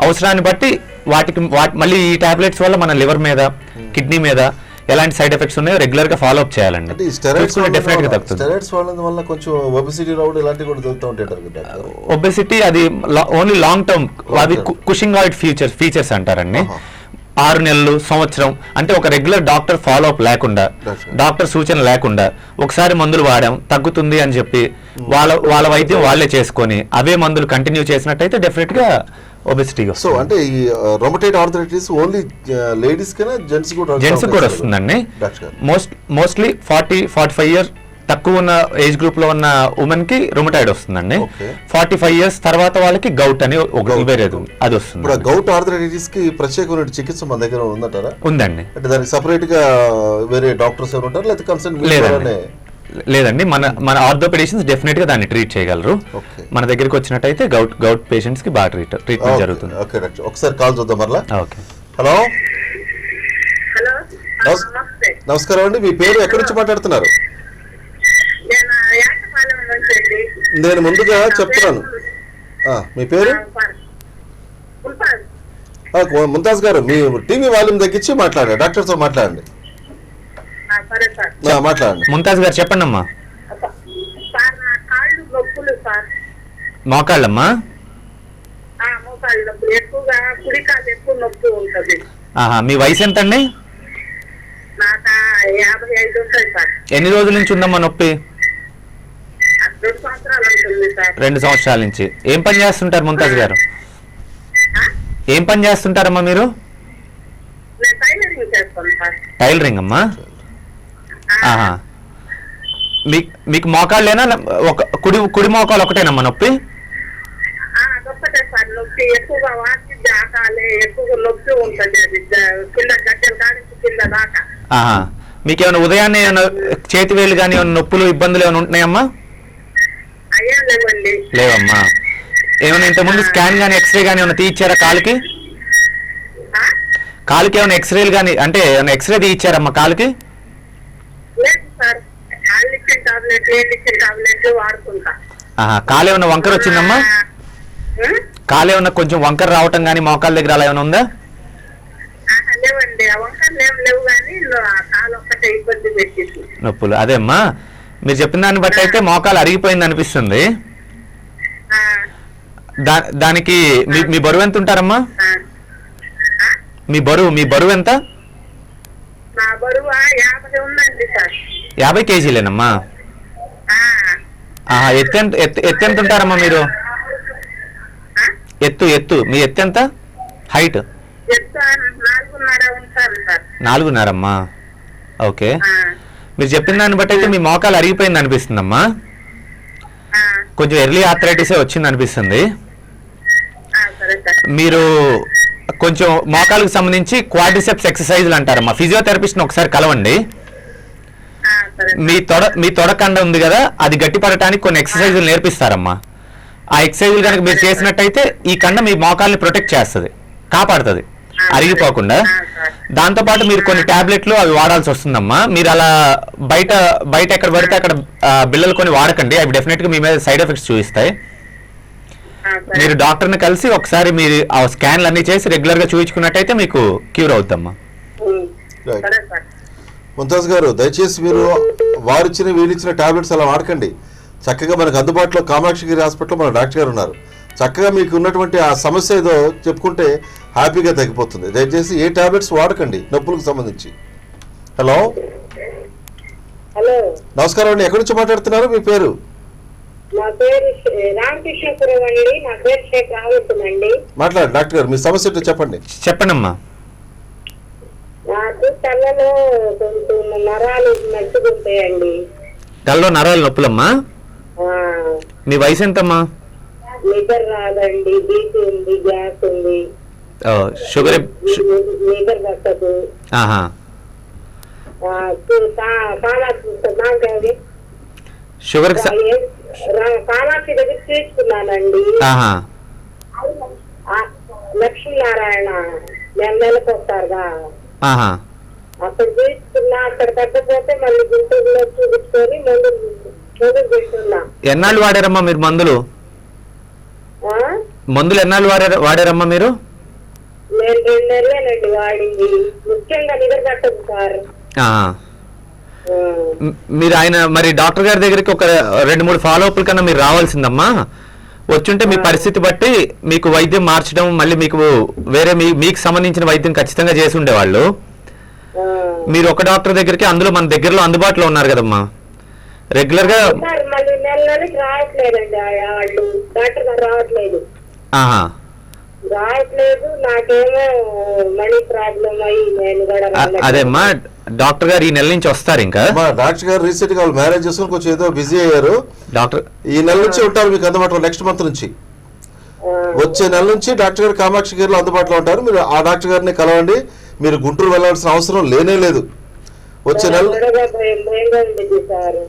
అవసరాన్ని బట్టి మళ్ళీ ఈ టాబ్లెట్స్ వల్ల మన లివర్ మీద, కిడ్నీ మీద ఎలాంటి సైడ్ ఎఫెక్ట్స్ ఉన్నాయో రెగ్యులర్ గా ఫాలో అప్ చేయాలండి. ఒబెసిటీ అది ఓన్లీ లాంగ్ టర్మ్, అది కుషింగాయిడ్ ఫీచర్స్ అంటారండి. 6 నెలలు, సంవత్సరం, అంటే ఒక రెగ్యులర్ డాక్టర్ ఫాలో అప్ లేకుండా, డాక్టర్ సూచన లేకుండా ఒకసారి మందులు వాడాం తగ్గుతుంది అని చెప్పి వాళ్ళ వైద్యం వాళ్ళే చేసుకొని అవే మందులు కంటిన్యూ చేసినట్టయితే డెఫినెట్ గా ఒబెసిటీ. సో అంటే ఈ రొమటైడ్ ఆర్థరైటిస్ ఓన్లీ లేడీస్ కైనా జెంట్స్ కూడా వస్తుందండి. మోస్ట్లీ 40-45 ఇయర్స్ తక్కువ ఉన్న ఏజ్ గ్రూప్ లో ఉన్న ఉమెన్ కి రొమటైడ్ వస్తుందండి. 45 ఇయర్స్ తర్వాత వాళ్ళకి గౌట్ అని అది వస్తుంది. గౌట్ ఆర్థరైటిస్ కి ప్రత్యేకమైన చికిత్స మన దగ్గర ఉందంటారా? ఉందండి. అంటే దానికి సెపరేట్ గా వేరే డాక్టర్స్ ఎవరు ఉంటారు, లేకపోతే కన్సల్ట్? లేదండి, మన ఆర్థోపెడిషియన్స్ డెఫినెట్ గా దాన్ని ట్రీట్ చేయగలరు. Okay. మన దగ్గరికి వచ్చినట్టయితే గౌట్ పేషెంట్స్ కి బాగా ట్రీట్మెంట్ జరుగుతుంది. ఓకే డాక్టర్, ఒకసారి కాల్ చూద్దాం మరలా. ఓకే. హలో, హలో నమస్తే. నమస్కారం అండి. మీ పేరు ఎక్కడి నుంచి మాట్లాడుతున్నారు? నేను యాటపాలెం నుంచి అండి. నేను ముందుగా చెప్తున్నాను. మీ పేరు? ముంతాజ్ గారు, మీ టీవీ వాల్యూమ్ తగ్గించి మాట్లాడండి, డాక్టర్తో మాట్లాడండి. సరే సార్. మాట్లాడండి. ముంతాజ్ గారు చెప్పండి అమ్మా. సార్ నా కాళ్ళు నొప్పులు సార్. మోకాళ్ళమ్మా? మోకాళ్ళు నొప్పులు ఎక్కువగా, కుడి కాళ్ళు ఎక్కువ నొప్పి ఉంటుంది. మీ వయసు ఎంత అండి? నాకు 55 ఉంటాయి సార్. ఎన్ని రోజుల నుంచి ఉందమ్మా నొప్పి? 2 సంవత్సరాలు ఉంటుంది సార్. 2 సంవత్సరాల నుంచి. ఏం పని చేస్తుంటారు ముంతాజ్ గారు? ఏం పని చేస్తుంటారమ్మా మీరు? నేను టైలరింగ్ చేస్తాను సార్. టైలరింగ్ అమ్మా? మీకు మోకాళ్ళేనా, ఒక కుడి మోకాలు ఒకటేనమ్మా నొప్పి? ఒక్కటే సార్ నొప్పి, ఎక్కువగా వాకి దాకాలే ఎక్కువగా నొప్పి ఉంటుంది. అది కింద గడ్డలు కానీ కింద దాకా. మీకేమైనా ఉదయాన్నే ఏమైనా చేతి వేలు కానీ ఏమైనా నొప్పులు ఇబ్బందులు ఏమైనా ఉంటున్నాయమ్మా? అయ్యా లేవండి. లేవమ్మా. ఏమైనా ఇంతకుముందు స్కాన్ కానీ ఎక్స్రే కానీ ఏమైనా తీయించారా కాలుకి? కాలుకి ఏమైనా ఎక్స్రేలు కానీ, అంటే ఏమైనా ఎక్స్రే తీయించారమ్మా కాలుకి? లేదు సార్, కాళ్ళు ఇచ్చిన టాబ్లెట్, ఏళ్ళు ఇచ్చిన టాబ్లెట్ వాడుకుంటా. కాలు ఏమైనా వంకర వచ్చిందమ్మా? కాలు ఏమైనా కొంచెం వంకర రావటం కానీ మోకాళ్ళ దగ్గర అలా ఏమైనా ఉందా? లేవండి, ఆ వంకర్లు ఏం లేవు కానీ కాలు ఒక్కటే ఇబ్బంది పెట్టింది. నొప్పులు అదే అమ్మా. మీరు చెప్పిన దాన్ని బట్టి అయితే మోకాలు అరిగిపోయింది అనిపిస్తుంది. దానికి మీ బరువు ఎంత ఉంటారమ్మా? మీ బరువు ఎంత? నా బరువు 50 ఉందండి సార్. 50 కేజీలేనమ్మా? ఎత్తు ఎంత ఉంటారమ్మా మీరు? ఎత్తు మీ ఎత్తు ఎంత? హైట్? 4.5 ఉంటాను సార్. 4.5 ఓకే. మీరు చెప్పిన దాన్ని బట్టి అయితే మీ మోకాలు అరిగిపోయింది అనిపిస్తుందమ్మా. కొంచెం ఎర్లీ ఆర్థరైటిసే వచ్చింది అనిపిస్తుంది. మీరు కొంచెం మోకాలకు సంబంధించి క్వాడ్రిసెప్స్ ఎక్సర్సైజ్లు అంటారమ్మా. ఫిజియోథెరపిస్ట్ని ఒకసారి కలవండి. మీ తొడ కండ ఉంది కదా, అది గట్టిపడటానికి కొన్ని ఎక్సర్సైజులు నేర్పిస్తారమ్మా. ఆ ఎక్సర్సైజులు కనుక మీరు చేసినట్టయితే ఈ కండ మీ మోకాల్ని ప్రొటెక్ట్ చేస్తుంది, కాపాడుతుంది అరిగిపోకుండా. దాంతోపాటు మీరు కొన్ని టాబ్లెట్లు అవి వాడాల్సి వస్తుందమ్మా. మీరు అలా బయట ఎక్కడ పడితే అక్కడ బిళ్ళలు కొన్ని వాడకండి, అవి డెఫినెట్గా మీ మీద సైడ్ ఎఫెక్ట్స్ చూపిస్తాయి. మీరు డాక్టర్ని కలిసి ఒకసారి మీరు ఆ స్కాన్లు అన్ని చేసి రెగ్యులర్గా చూపించుకున్నట్టయితే మీకు క్యూర్ అవుద్దమ్మా. ముంతాజ్ గారు, దయచేసి మీరు వారిచ్చిన వీళ్ళిచ్చిన టాబ్లెట్స్ అలా వాడకండి. చక్కగా మనకు అందుబాటులో కామాక్షిగిరి హాస్పిటల్లో మన డాక్టర్ గారు ఉన్నారు. చక్కగా మీకు ఉన్నటువంటి ఆ సమస్య ఏదో చెప్పుకుంటే హ్యాపీగా తగ్గిపోతుంది. దయచేసి ఏ టాబ్లెట్స్ వాడకండి నొప్పులకు సంబంధించి. హలో, నమస్కారం అండి. ఎక్కడి నుంచి మాట్లాడుతున్నారు? మీ పేరు? నా పేరు రామకృష్ణపురం అండి. నా పేరు షేక్ రావుతుందండి. మాట్లాడండి డాక్టర్ గారు, మీ సమస్య ఏంటో చెప్పండి. చెప్పండమ్మా. నాకు తలలో కొంచెం నరాలు నచ్చుకుంటాయండి. తలలో నరాలు నొప్పులమ్మా? మీ వయసు ఎంతమ్మా? నిద్ర రాదండి, బీపీ ఉంది, గ్యాస్ ఉంది, షుగర్ నిద్ర పట్టదు. షుగర్ కామాక్షి దగ్గర తీసుకున్నానండి. లక్ష్మీనారాయణ నెలకు వస్తారుగా, అక్కడ తీసుకున్నా. అక్కడ తగ్గపోతే మళ్ళీ గుంటూరులో చూపించుకొని మందులు తింటున్నా. ఎన్నాళ్ళు వాడారమ్మా మీరు మందులు? ఎన్నాళ్ళు వాడారమ్మా మీరు? నేను 2 నెలలేనండి వాడింది. ముఖ్యంగా నిద్ర పట్టదు సార్. మీరు ఆయన మరి డాక్టర్ గారి దగ్గరికి ఒక 2-3 ఫాలోఅప్ల కన్నా మీరు రావాల్సిందమ్మా. వచ్చుంటే మీ పరిస్థితి బట్టి మీకు వైద్యం మార్చడం, మళ్ళీ మీకు వేరే మీకు సంబంధించిన వైద్యం ఖచ్చితంగా చేసి ఉండేవాళ్ళు. మీరు ఒక డాక్టర్ దగ్గరికి, అందులో మన దగ్గరలో అందుబాటులో ఉన్నారు కదమ్మా రెగ్యులర్ గా. మళ్ళీ నెలకి రావట్లేదండి వాళ్ళు, డాక్టర్ గారు రావట్లేదు. నాకేమో మనీ ప్రాబ్లం అయ్యి నేను కూడా. అదేమ్మా, డాక్టర్ గారు ఈ నెల నుంచి వస్తారు. ఇంకా డాక్టర్ గారు రీసెంట్ గా మ్యారేజ్ చేసుకుని కొంచెం ఏదో బిజీ అయ్యారు. డాక్టర్ ఈ నెల నుంచి ఉంటారు మీకు అందుబాటులో. నెక్స్ట్ మంత్ నుంచి, వచ్చే నెల నుంచి డాక్టర్ గారు కామాక్షి గారిలో అందుబాటులో ఉంటారు. మీరు ఆ డాక్టర్ గారిని కలవండి. మీరు గుంటూరు వెళ్లాల్సిన అవసరం లేనే లేదు. వచ్చే నెల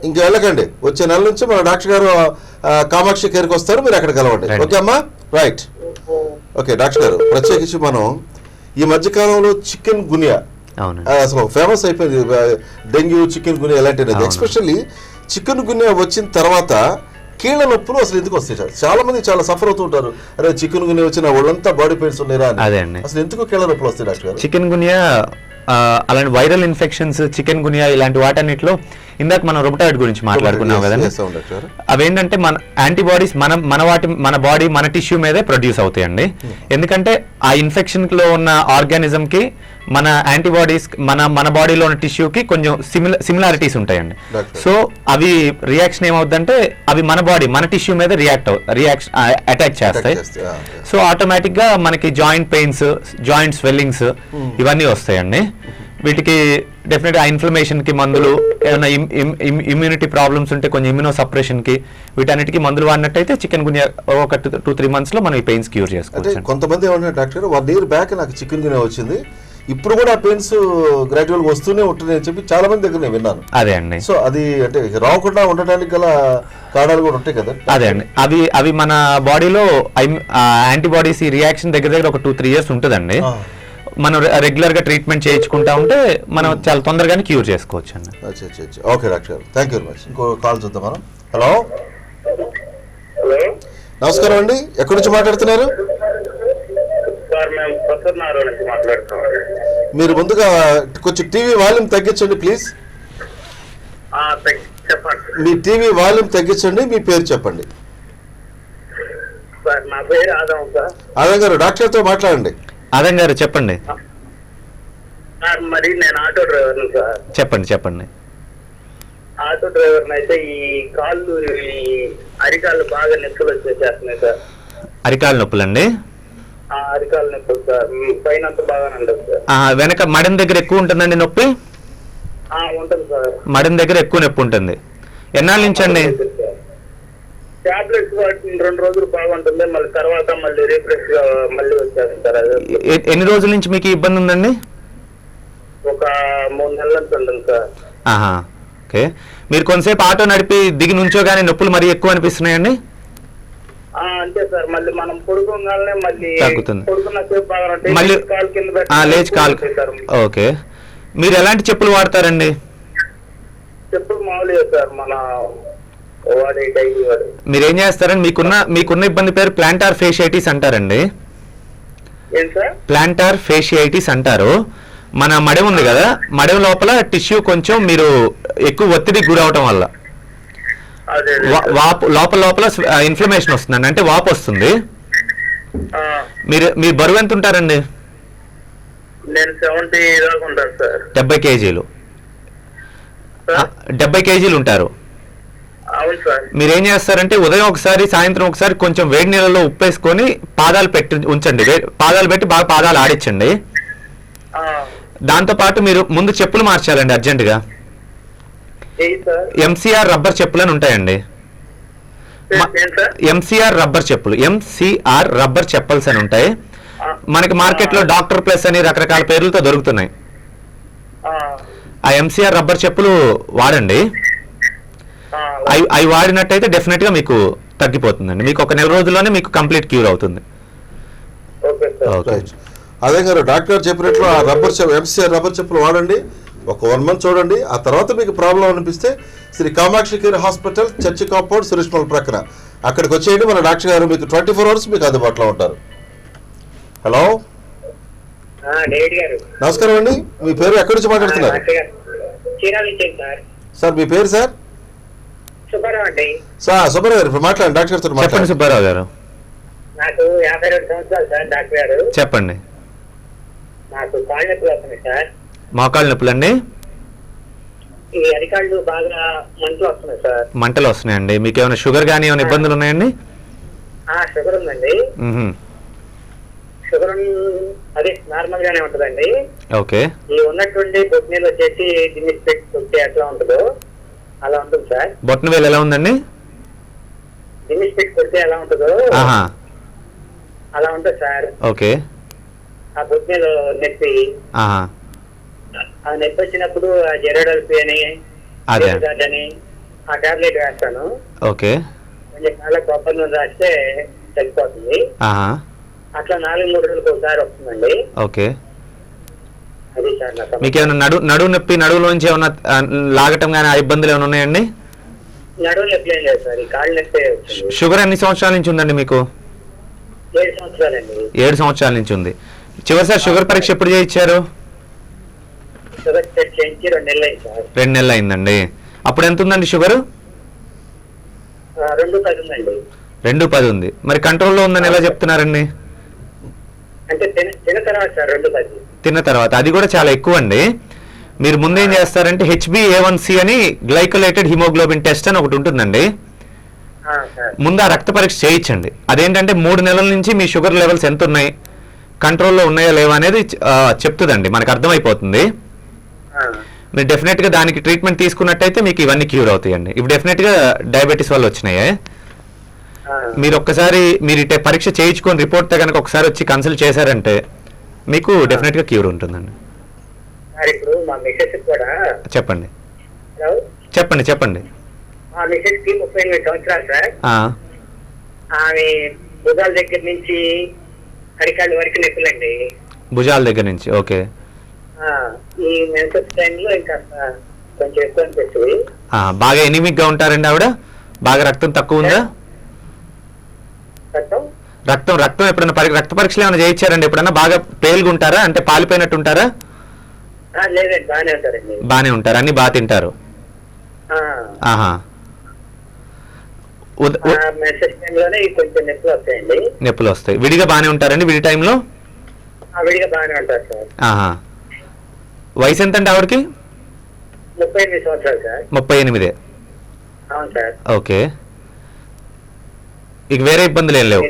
ఇంకా వెళ్ళకండి, వచ్చే నెల నుంచి మన డాక్టర్ గారు కామాక్షి కేర్కి వస్తారు, మీరు అక్కడ కలవండి. ఓకే అమ్మా, రైట్. ఓకే డాక్టర్ గారు, ప్రత్యేకించి మనం ఈ మధ్యకాలంలో చికెన్ గునియా అసలు ఫేమస్ అయిపోయింది, డెంగ్యూ, చికెన్ గునియా ఇలాంటివి. ఎస్పెషల్లీ చికెన్ గునియా వచ్చిన తర్వాత కీళ్ళ నొప్పులు అసలు ఎందుకు వస్తాయి? చాలా మంది చాలా సఫర్ అవుతూ ఉంటారు, అరే చికెన్ గునియా వచ్చిన ఒళ్ళంతా బాడీ పెయిన్స్ ఉన్నారా అని. అసలు ఎందుకు కీళ్ళ నొప్పులు వస్తాయి డాక్టర్ గారు? చికెన్ గునియా అలాంటి వైరల్ ఇన్ఫెక్షన్స్, చికెన్ గునియా ఇలాంటి వాటన్నిటిలో ఇందాక మనం రొమటాయిడ్ గురించి మాట్లాడుకున్నాం కదండి, అవేంటంటే మన యాంటీబాడీస్ మన బాడీ మన టిష్యూ మీదే ప్రొడ్యూస్ అవుతాయండి. ఎందుకంటే ఆ ఇన్ఫెక్షన్ లో ఉన్న ఆర్గానిజం కి మన యాంటీబాడీస్ మన బాడీలో ఉన్న టిష్యూకి కొంచెం సిమిలారిటీస్ ఉంటాయండి. సో అవి రియాక్షన్ ఏమవుతుందంటే అవి మన టిష్యూ మీద అటాక్ చేస్తాయి. సో ఆటోమేటిక్ గా మనకి జాయింట్ పెయిన్స్, జాయింట్ స్వెల్లింగ్స్ ఇవన్నీ వస్తాయండి. వీటికి డెఫినెట్గా ఆ ఇన్ఫ్లమేషన్ కి మందులు, ఏమైనా ఇమ్యూనిటీ ప్రాబ్లమ్స్ ఉంటే కొంచెం ఇమ్యూనో సప్రెషన్ కి వీటన్నిటికీ మందులు వాడినట్టయితే చికెన్ గునియా ఒక 2-3 months లో మనం ఈ పెయిన్స్ క్యూర్ చేసుకోవచ్చు. కొంతమంది ఏమన్నా డాక్టర్ 1 year బ్యాక్ నాకు చికెన్ గునియా వచ్చింది, ఇప్పుడు కూడా ఆ పెయిన్స్ గ్రాడ్యువల్ గా వస్తూనే ఉంటున్నాయి అని చెప్పి చాలా మంది దగ్గర నేను విన్నాను. అదే అండి. సో అది అంటే రాకుండా ఉండడానికి గల కారణాలు కూడా ఉంటాయి కదా? అదే అండి, అవి మన బాడీలో యాంటీబాడీస్ ఈ రియాక్షన్ దగ్గర ఒక 2-3 years ఉంటుందండి. మనం రెగ్యులర్ గా ట్రీట్మెంట్ చేయించుకుంటా ఉంటే మనం చాలా తొందరగానే క్యూర్ చేసుకోవచ్చు అండి. ఓకే డాక్టర్ గారు, థ్యాంక్ యూ వెరీ మచ్. ఇంకో కాల్ చూద్దాం మనం. హలో, నమస్కారం అండి, ఎక్కడి నుంచి మాట్లాడుతున్నారు? మీరు ముందుగా కొంచెం టీవీ వాల్యూమ్ తగ్గించండి ప్లీజ్. మీ టీవీ వాల్యూమ్ తగ్గించండి, మీ పేరు చెప్పండి. ఆదం గారు, డాక్టర్తో మాట్లాడండి. ఆదం గారు చెప్పండి. మరి నేను ఆటో డ్రైవర్ని సార్. చెప్పండి. ఆటో డ్రైవర్ని అయితే ఈ కాళ్ళు, ఈ అరికాళ్ళు బాగా నొప్పులు వచ్చేసేస్తున్నాయి సార్. అరికాళ్ళ నొప్పులండి? అరికాళ్ళ నొప్పులు సార్, పైన అంతా బాగానే ఉండదు సార్. వెనక మడం దగ్గర ఎక్కువ ఉంటుందండి నొప్పి? ఉంటుంది సార్, మడం దగ్గర ఎక్కువ నొప్పి ఉంటుంది. ఎన్నాళ్ళ నుంచి అండి? టాబ్లెట్స్ వాటి 2 రోజులు బాగుంటుంది, మళ్ళీ తర్వాత మళ్ళీ రిఫ్రెష్ గా మళ్ళీ వచ్చేస్తారు. ఎన్ని రోజుల నుంచి మీకు ఇబ్బంది ఉందండి? ఒక 3 నెలల నుంచి ఉంటుంది సార్. ఓకే, మీరు కొంతసేపు ఆటో నడిపి దిగి నుంచోగానే నొప్పులు మరీ ఎక్కువ అనిపిస్తున్నాయండి? అంతే సార్, మళ్ళీ మనం పడుకోగానే మళ్ళీ తగ్గుతుంది, పడుకున్న సేపు బాగా మళ్ళీ కాలు కింద లేచి కాలు. ఓకే, మీరు ఎలాంటి చెప్పులు వాడతారండి? చెప్పులు మామూలుగా సార్, మన మీరు ఏం చేస్తారండి, మీకున్న ఇబ్బంది పేరు ప్లాంటార్ ఫేషియైటిస్ అంటారండి. ప్లాంటార్ ఫేషియైటిస్ అంటారు. మన మడెం ఉంది కదా, మడెం లోపల టిష్యూ కొంచెం మీరు ఎక్కువ ఒత్తిడికి గురవటం వల్ల లోపల ఇన్ఫ్లమేషన్ వస్తుందండి, అంటే వాపు వస్తుంది. మీరు బరువు ఎంత ఉంటారండి? 70 kgs. 70 kgs ఉంటారు. మీరేం చేస్తారంటే ఉదయం ఒకసారి, సాయంత్రం ఒకసారి కొంచెం వేడి నీళ్ళలో ఉప్పేసుకొని పాదాలు పెట్టి ఉంచండి. పాదాలు పెట్టి బాగా పాదాలు ఆడించండి. దాంతో పాటు మీరు ముందు చెప్పులు మార్చాలండి అర్జెంటుగా. ఎంసీఆర్ రబ్బర్ చెప్పులు అని ఉంటాయండి. ఎంసీఆర్ రబ్బర్ చెప్పులు, ఎంసీఆర్ రబ్బర్ చెప్పల్స్ అని ఉంటాయి. మనకి మార్కెట్ లో డాక్టర్ ప్లస్ అని రకరకాల పేర్లతో దొరుకుతున్నాయి. ఆ ఎంసీఆర్ రబ్బర్ చెప్పులు వాడండి. అవి వాడినట్టయితే డెఫినెట్ గా మీకు తగ్గిపోతుందండి. మీకు ఒక 1 నెల రోజుల్లోనే మీకు కంప్లీట్ క్యూర్ అవుతుంది. అదే గారు, డాక్టర్ చెప్పినట్లు ఆ ఎంసీఆర్ రబ్బర్ చెప్పులు వాడండి. ఒక 1 month చూడండి. ఆ తర్వాత మీకు ప్రాబ్లం అనిపిస్తే Shri Kamakshi care hospital, church compound, Suresh Mahal ప్రక్కన అక్కడికి వచ్చేయండి. మన డాక్టర్ గారు మీకు 24 hours మీకు అందుబాటులో ఉంటారు. హలో, నమస్కారం అండి, మీ పేరు ఎక్కడి నుంచి మాట్లాడుతున్నారు? సార్ మీ పేరు? సార్ సుబ్బారావు గారు, ఇప్పుడు మాట్లాడండి డాక్టర్ గారితో. చెప్పండి సుబ్బారావు గారు. నాకు 52 సంవత్సరాలు సార్. డాక్టర్ గారు చెప్పండి. నాకు కాళ్ళ నొప్పులు వస్తున్నాయి సార్. మోకాళ్ళ నొప్పులు అండి? ఈ అరికాళ్ళు బాగా మంటలు వస్తున్నాయి సార్. మంటలు వస్తున్నాయండి. మీకు ఏమైనా షుగర్ కానీ ఏమైనా ఇబ్బందులు ఉన్నాయండి? షుగర్ ఉందండి. షుగర్ అదే నార్మల్ గానే ఉంటదండి. ఓకే, ఈ ఉన్నటువంటి బొట్నీళ్ళు వచ్చేసి దిమ్మిస్ పెట్టి ఎట్లా ఉంటుందో అలా ఉంటుంది సార్. బొట్న వేలు ఎలా ఉందండి? దిమ్మిస్ పెట్టి కొడితే ఎలా ఉంటుందో అలా ఉంటుంది సార్. ఓకే, ఆ బొట్నీళ్ళు నొప్పి ఆ నొప్పి వచ్చినప్పుడు ఆ జెరోడల్పి అని అదే. అని ఆ టాబ్లెట్ వేస్తాను. ఓకే. కొంచెం కాళ్ళ కొబ్బరి నూనె రాస్తే తగ్గిపోతుంది. ఆహా. అట్లా 4-3 రోజులకు ఒకసారి వస్తుందండి. ఓకే. అది సార్ నా సమస్య. మీకు ఏమైనా నడువు నొప్పి, నడువులోంచి ఏమైనా లాగటం కానీ ఆ ఇబ్బందులు ఏమైనా ఉన్నాయండి? నడువు నొప్పి ఏం లేదు సార్, ఈ కాళ్ళు నొప్పి వచ్చింది. షుగర్ ఎన్ని సంవత్సరాల నుంచి ఉందండి మీకు? 7 సంవత్సరాలండి. 7 సంవత్సరాల నుంచి ఉంది. చివరిసారి షుగర్ పరీక్ష ఎప్పుడు చేయించారు? షుగర్ టెస్ట్ చేయించి 2 నెలలు అయింది సార్. 2 నెలలు అయిందండి. అప్పుడు ఎంత ఉందండి షుగర్? 210 ఉందండి. 210 ఉంది. మరి కంట్రోల్లో ఉందని ఎలా చెప్తున్నారండి? అంటే తిన్న తర్వాత సార్ 210. తిన్న తర్వాత అది కూడా చాలా ఎక్కువ అండి. మీరు ముందేం చేస్తారంటే HbA1c అని గ్లైకోలేటెడ్ హిమోగ్లోబిన్ టెస్ట్ అని ఒకటి ఉంటుందండి. ముందు ఆ రక్త పరీక్ష చేయించండి. అదేంటంటే 3 నెలల నుంచి మీ షుగర్ లెవెల్స్ ఎంత ఉన్నాయి, కంట్రోల్లో ఉన్నాయా లేవా అనేది చెప్తుందండి, మనకు అర్థమైపోతుంది. మీరు డెఫినెట్గా దానికి ట్రీట్మెంట్ తీసుకున్నట్టయితే మీకు ఇవన్నీ క్యూర్ అవుతాయండి. ఇప్పుడు డెఫినెట్గా డయాబెటీస్ వల్ల వచ్చినాయి. మీరు ఒక్కసారి మీరు ఇటే పరీక్ష చేయించుకొని రిపోర్ట్తో కనుక ఒకసారి వచ్చి కన్సల్ట్ చేశారంటే మీకు డెఫినెట్గా క్యూర్ ఉంటుందండి. ఇప్పుడు మా మిసెస్ కూడా చెప్పండి. హలో చెప్పండి చెప్పండి. మా మిసెస్ కి 38 సంవత్సరాలు సార్. ఆమె భుజాల దగ్గర నుంచి అరికాళ్ళ వరకు నొప్పులండి. భుజాల దగ్గర నుంచి. ఓకే. ఈ మెన్సెస్ టైంలో ఇంకా కొంచెం ఎక్కువ అనిపిస్తుంది. బాగా ఎనిమిక్ గా ఉంటారండి ఆవిడ? బాగా రక్తం తక్కువ ఉందా? రక్తం ఎప్పుడైనా రక్త పరీక్షలు ఏమైనా చేయించారండి? ఎప్పుడైనా బాగా పేలుగుంటారా, అంటే పాలిపోయినట్టు ఉంటారా? లేదండి, బాగానే ఉంటారండి. బాగానే ఉంటారు, అన్ని బాగా తింటారు. ఆహా. మెన్సెస్ టైంలోనే కొంచెం నొప్పులు వస్తాయండి. నొప్పులు వస్తాయి. విడిగా బాగానే ఉంటారండి? విడి టైంలో విడిగా బాగానే ఉంటారు సార్. ఆహా. వయసు ఎంత అండి ఆవిడకి? 38 సంవత్సరాలు సార్. 38. అవును సార్. ఓకే. ఇక వేరే ఇబ్బందులు ఏం లేవు?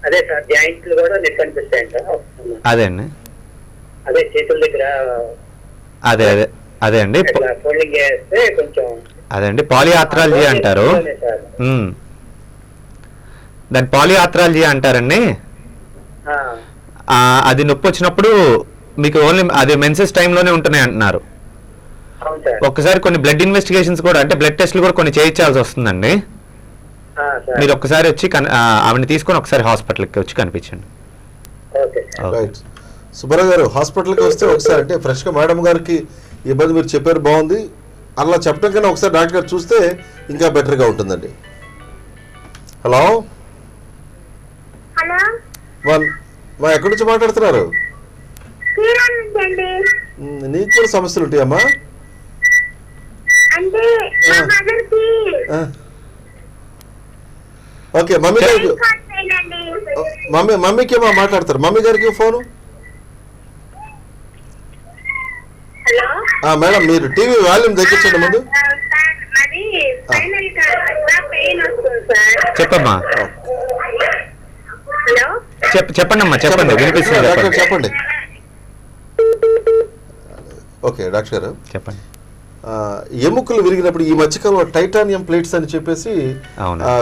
అదే సార్, జాయింట్లు కూడా నొప్పి అనిపిస్తాయంట. అదే అండి, అదే చేతుల దగ్గర అదే అదే అదే అండి, ఫోల్డింగ్ చేస్తే కొంచెం అదే అండి పాలిఆర్థ్రాలజీ అంటారు. దాన్ని పాలిఆర్థ్రాలజీ అంటారండి. అది నొప్పి వచ్చినప్పుడు మీకు ఓన్లీ అది మెన్సెస్ టైంలోనే ఉంటున్నాయి అంటున్నారు. ఒక్కసారి కొన్ని బ్లడ్ ఇన్వెస్టిగేషన్స్ కూడా, అంటే బ్లడ్ టెస్ట్లు కూడా కొన్ని చేయించాల్సి వస్తుందండి. మీరు ఒక్కసారి వచ్చి ఆవిడని తీసుకొని ఒకసారి హాస్పిటల్కి వచ్చి కనిపించండి. రైట్. సుబ్బారావు గారు, హాస్పిటల్కి వస్తే ఒకసారి అంటే ఫ్రెష్గా మేడం గారికి ఇబ్బంది మీరు చెప్పారు, బాగుంది. అలా చెప్పడం కన్నా ఒకసారి డాక్టర్ గారు చూస్తే ఇంకా బెటర్గా ఉంటుందండి. హలో మా ఎక్కడి నుంచి మాట్లాడుతున్నారు? నీకు కూడా సమస్యలు ఉంటాయమ్మా? ఓకే. మమ్మీ గారికి మమ్మీకి ఏమో మాట్లాడతారు. మమ్మీ గారికి ఫోను. మేడం మీరు టీవీ వాల్యూమ్ తగ్గించండి ముందు. చెప్పమ్మా. చెప్పండి అమ్మా, చెప్పండి, వినిపిస్తుంది. చెప్పండి. ఓకే డాక్టర్ గారు చెప్పండి. ఎముకలు విరిగినప్పుడు ఈ మధ్యకాలంలో టైటానియం ప్లేట్స్ అని చెప్పేసి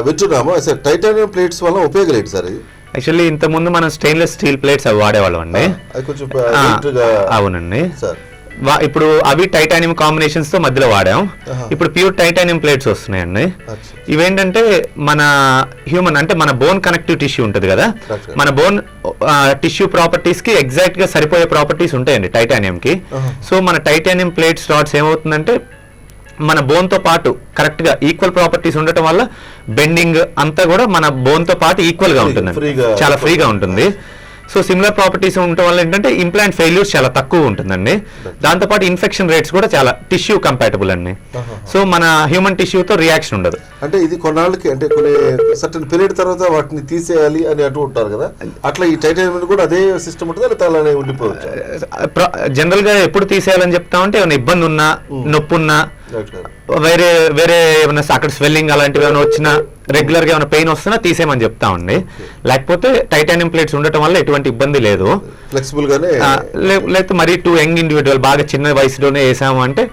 వింటున్నాము. అసలు టైటానియం ప్లేట్స్ వల్ల ఉపయోగం ఏంటి సార్? యాక్చువల్లీ ఇంత ముందు మనం స్టెయిన్లెస్ స్టీల్ ప్లేట్స్ అవి వాడేవాళ్ళం అండి. అవునండి సార్. ఇప్పుడు అవి టైటానియం కాంబినేషన్స్ తో మధ్యలో వాడాం. ఇప్పుడు ప్యూర్ టైటానియం ప్లేట్స్ వస్తున్నాయండి. ఇవేంటంటే మన హ్యూమన్ అంటే మన బోన్ కనెక్టివ్ టిష్యూ ఉంటుంది కదా, మన బోన్ టిష్యూ ప్రాపర్టీస్ కి ఎగ్జాక్ట్ గా సరిపోయే ప్రాపర్టీస్ ఉంటాయండి టైటానియం కి. సో మన టైటానియం ప్లేట్స్ రాడ్స్ ఏమవుతుందంటే మన బోన్ తో పాటు కరెక్ట్ గా ఈక్వల్ ప్రాపర్టీస్ ఉండటం వల్ల బెండింగ్ అంతా కూడా మన బోన్ తో పాటు ఈక్వల్ గా ఉంటుంది, చాలా ఫ్రీగా ఉంటుంది. సో సిమిలర్ ప్రాపర్టీస్ ఉండటం వల్ల ఏంటంటే ఇంప్లాంట్ ఫెయిల్యూర్స్ చాలా తక్కువ ఉంటుందండి. దాంతోపాటు ఇన్ఫెక్షన్ రేట్స్ కూడా చాలా టిష్యూ కంపాటబుల్ అండి. సో మన హ్యూమన్ టిష్యూతో రియాక్షన్ ఉండదు. అంటే ఇది కొన్నాళ్ళకి అంటే కొన్ని సర్టన్ పీరియడ్ తర్వాత వాటిని తీసేయాలి అని అంటూ ఉంటారు కదా, అట్లా ఈ టైటానియం కూడా అదే సిస్టమ్ ఉంటుంది, లేదా అలానే ఉండిపోవచ్చు? జనరల్ గా ఎప్పుడు తీసేయాలని చెప్తామంటే ఏమైనా ఇబ్బంది ఉన్నా, నొప్పి ఉన్నా, వేరే వేరే ఏమైనా అక్కడ స్వెల్లింగ్ అలాంటివి ఏమైనా వచ్చినా, రెగ్యులర్ గా ఏమైనా పెయిన్ వస్తున్నా తీసేయమని చెప్తామండి. లేకపోతే టైటానియం ప్లేట్స్ ఉండటం వల్ల ఎటువంటి ఇబ్బంది లేదు. ఫ్లెక్సిబుల్ గానే, లేకపోతే మరీ టూ యంగ్ ఇండివిజువల్ బాగా చిన్న వయసులోనే వేసాము అంటే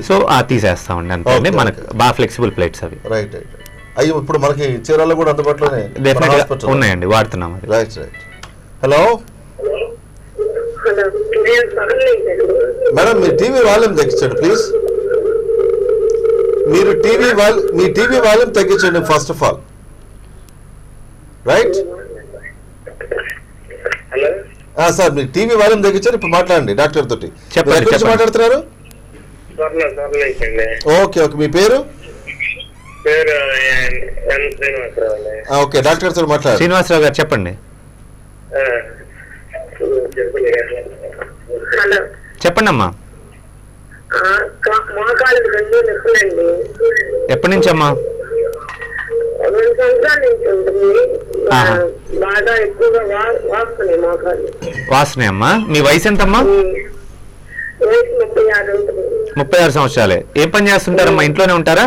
సో తీసేస్తామండి. అంతే, మనకు బాగా ఫ్లెక్సిబుల్ ప్లేట్స్ అవి. Right right. అయ్యో ఇప్పుడు మనకి చీరాల్లో కూడా అందుబాటులోనే ఉన్నాయండి, వాడుతున్నాం. Right right. హలో హలో నేను తగలేశాను. మేడం మీ టీవీ వాల్యూమ్ తగ్గించండి ప్లీజ్. మీరు మీ టీవీ వాల్యూమ్ తగ్గించండి first of all. Right hello sir me TV volume తగ్గించండి. ఇప్పుడు మాట్లాడండి డాక్టర్ తోటి. చెప్పండి, ఎక్కడి నుంచి చెప్పండి. మాట్లాడుతున్నారు? స్వర్ణలేకండి. ఓకే ఓకే, మీ పేరు? పేరు ఎన్ శ్రీనివాసరావు అండి. ఓకే, డాక్టర్ తో మాట్లాడండి. శ్రీనివాసరావు గారు చెప్పండి. చెప్పండి. హలో, చెప్పండి అమ్మా. మోకాలు రెండు నొప్పులండి. ఎప్పటి నుంచి అమ్మా? 2 సంవత్సరాల నుంచి ఉంటుంది. ఆహా. బాగా ఎక్కువగా వాస్తున్నాయి మోకాలు. వాసనే అమ్మా. మీ వయసు ఎంతమ్మా? వయసు 36 ఉంటుంది. 36 సంవత్సరాలే. ఏం పని చేస్తుంటారమ్మా? ఇంట్లోనే ఉంటారా?